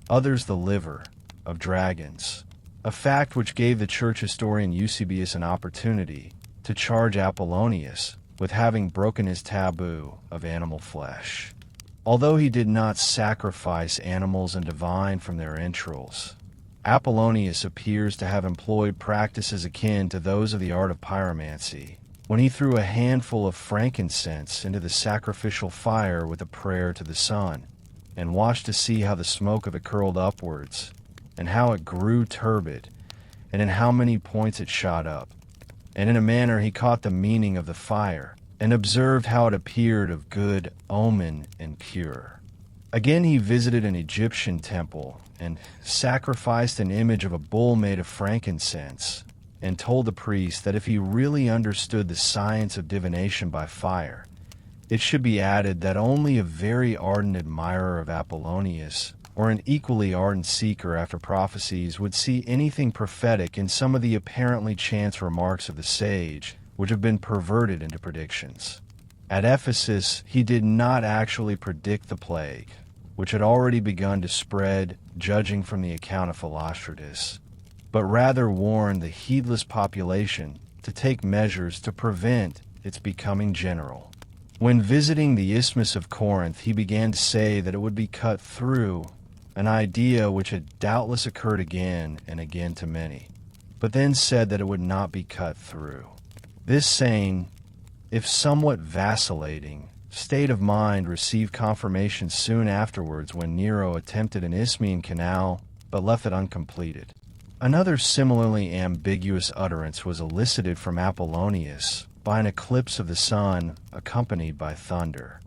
others the liver, of dragons, a fact which gave the church historian Eusebius an opportunity to charge Apollonius with having broken his taboo of animal flesh. Although he did not sacrifice animals and divine from their entrails, Apollonius appears to have employed practices akin to those of the art of pyromancy, when he threw a handful of frankincense into the sacrificial fire with a prayer to the sun, and watched to see how the smoke of it curled upwards, and how it grew turbid, and in how many points it shot up. And in a manner he caught the meaning of the fire, and observed how it appeared of good omen and pure. Again he visited an Egyptian temple, and sacrificed an image of a bull made of frankincense, and told the priest that if he really understood the science of divination by fire, it should be added that only a very ardent admirer of Apollonius, or an equally ardent seeker after prophecies, would see anything prophetic in some of the apparently chance remarks of the sage, which have been perverted into predictions. At Ephesus, he did not actually predict the plague, which had already begun to spread, judging from the account of Philostratus, but rather warned the heedless population to take measures to prevent its becoming general. When visiting the Isthmus of Corinth, he began to say that it would be cut through, an idea which had doubtless occurred again and again to many, but then said that it would not be cut through. This saying, if somewhat vacillating, state of mind received confirmation soon afterwards when Nero attempted an Isthmian canal but left it uncompleted. Another similarly ambiguous utterance was elicited from Apollonius by an eclipse of the sun accompanied by thunder.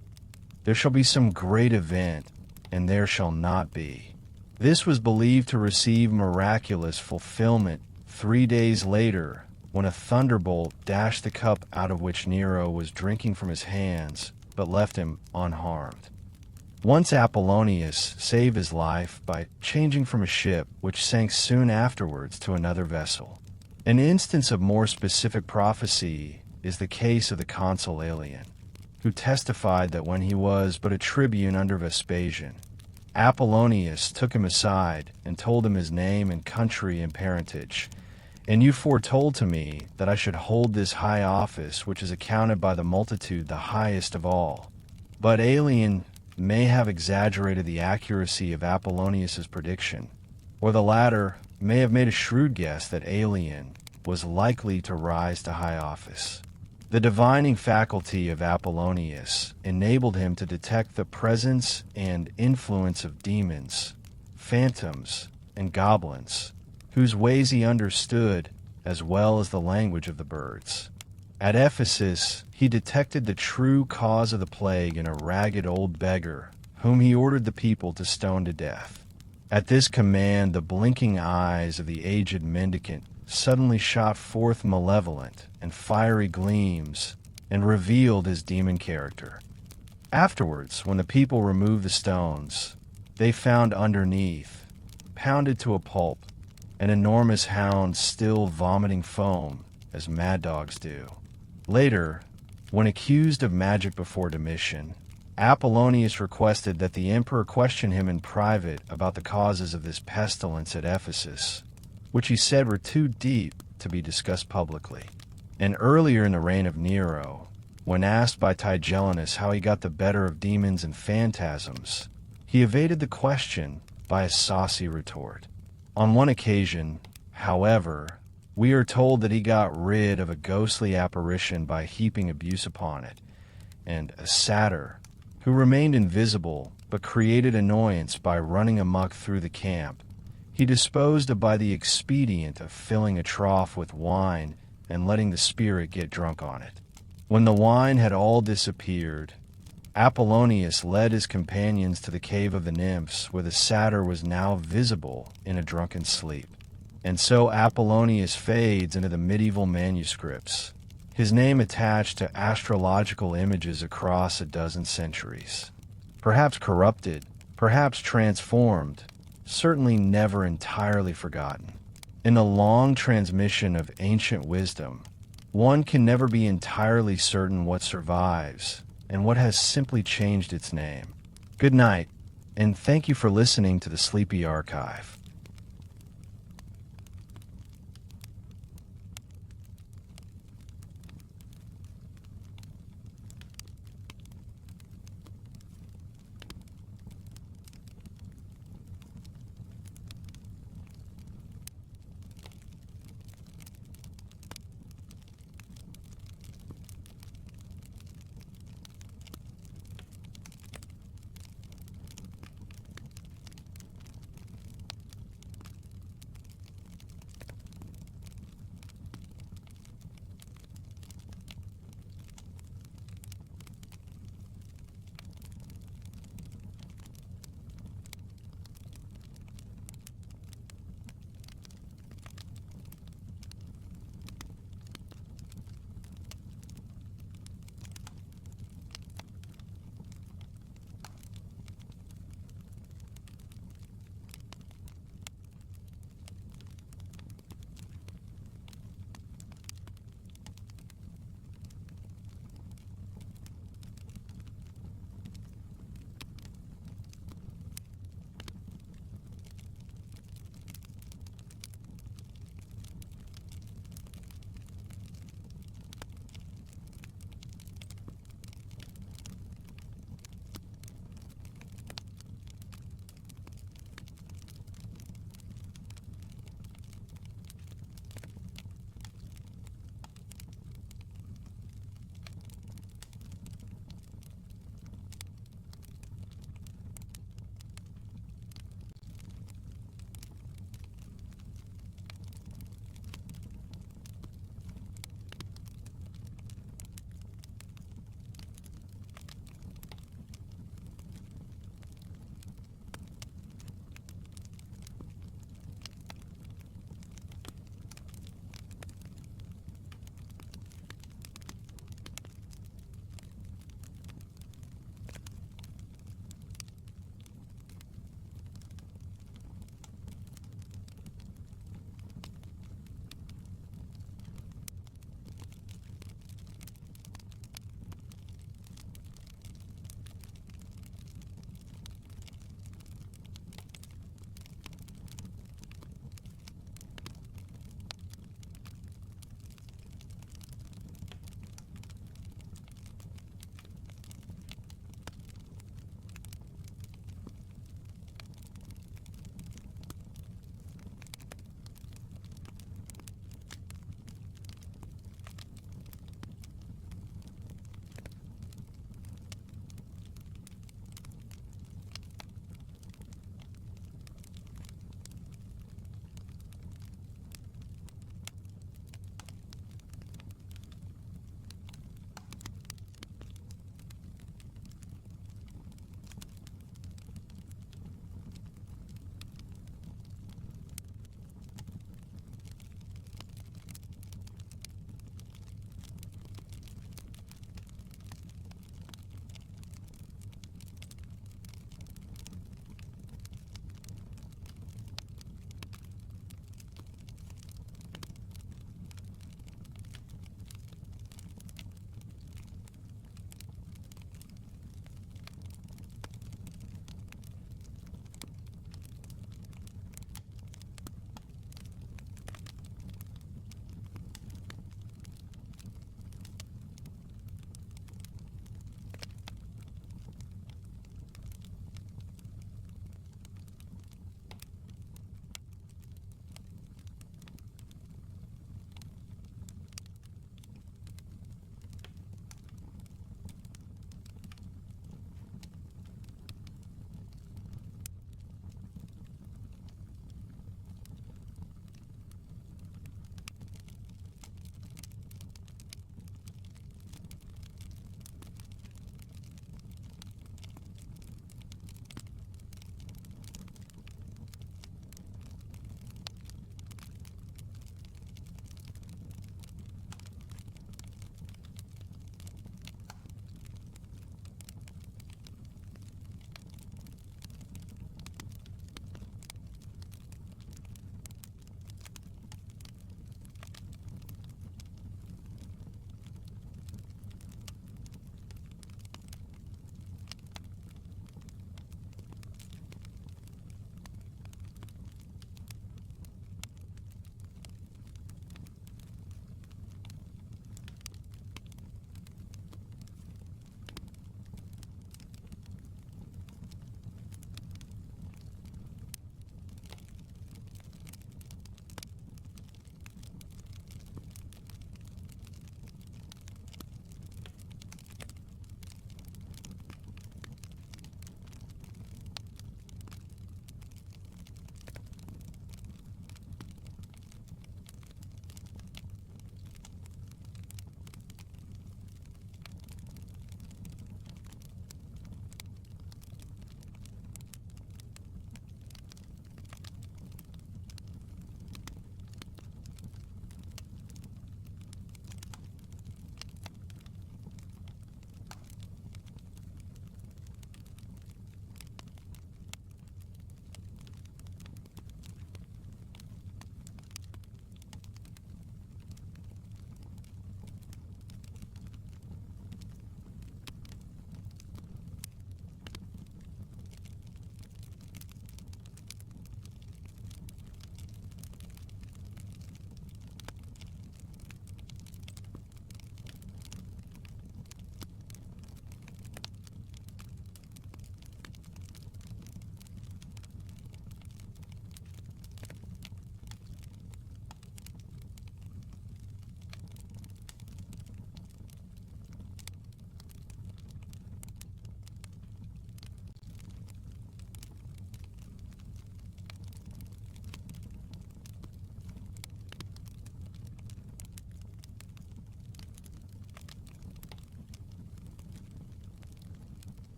There shall be some great event, and there shall not be. This was believed to receive miraculous fulfillment 3 days later, when a thunderbolt dashed the cup out of which Nero was drinking from his hands, but left him unharmed. Once Apollonius saved his life by changing from a ship which sank soon afterwards to another vessel. An instance of more specific prophecy is the case of the consul Aelian, who testified that when he was but a tribune under Vespasian, Apollonius took him aside and told him his name and country and parentage. "And you foretold to me that I should hold this high office, which is accounted by the multitude the highest of all." But Aelian may have exaggerated the accuracy of Apollonius's prediction, or the latter may have made a shrewd guess that Aelian was likely to rise to high office. The divining faculty of Apollonius enabled him to detect the presence and influence of demons, phantoms, and goblins, whose ways he understood as well as the language of the birds. At Ephesus, he detected the true cause of the plague in a ragged old beggar, whom he ordered the people to stone to death. At this command, the blinking eyes of the aged mendicant suddenly shot forth malevolent and fiery gleams and revealed his demon character. Afterwards, when the people removed the stones, they found underneath, pounded to a pulp, an enormous hound still vomiting foam as mad dogs do. Later, when accused of magic before Domitian, Apollonius requested that the emperor question him in private about the causes of this pestilence at Ephesus, which he said were too deep to be discussed publicly. And earlier in the reign of Nero, when asked by Tigellinus how he got the better of demons and phantasms, he evaded the question by a saucy retort. On one occasion, however, we are told that he got rid of a ghostly apparition by heaping abuse upon it, and a satyr, who remained invisible but created annoyance by running amok through the camp, he disposed of by the expedient of filling a trough with wine and letting the spirit get drunk on it. When the wine had all disappeared, Apollonius led his companions to the cave of the nymphs, where the satyr was now visible in a drunken sleep. And so Apollonius fades into the medieval manuscripts, his name attached to astrological images across a dozen centuries. Perhaps corrupted, perhaps transformed, certainly never entirely forgotten. In the long transmission of ancient wisdom, one can never be entirely certain what survives and what has simply changed its name. Good night, and thank you for listening to the Sleepy Archive.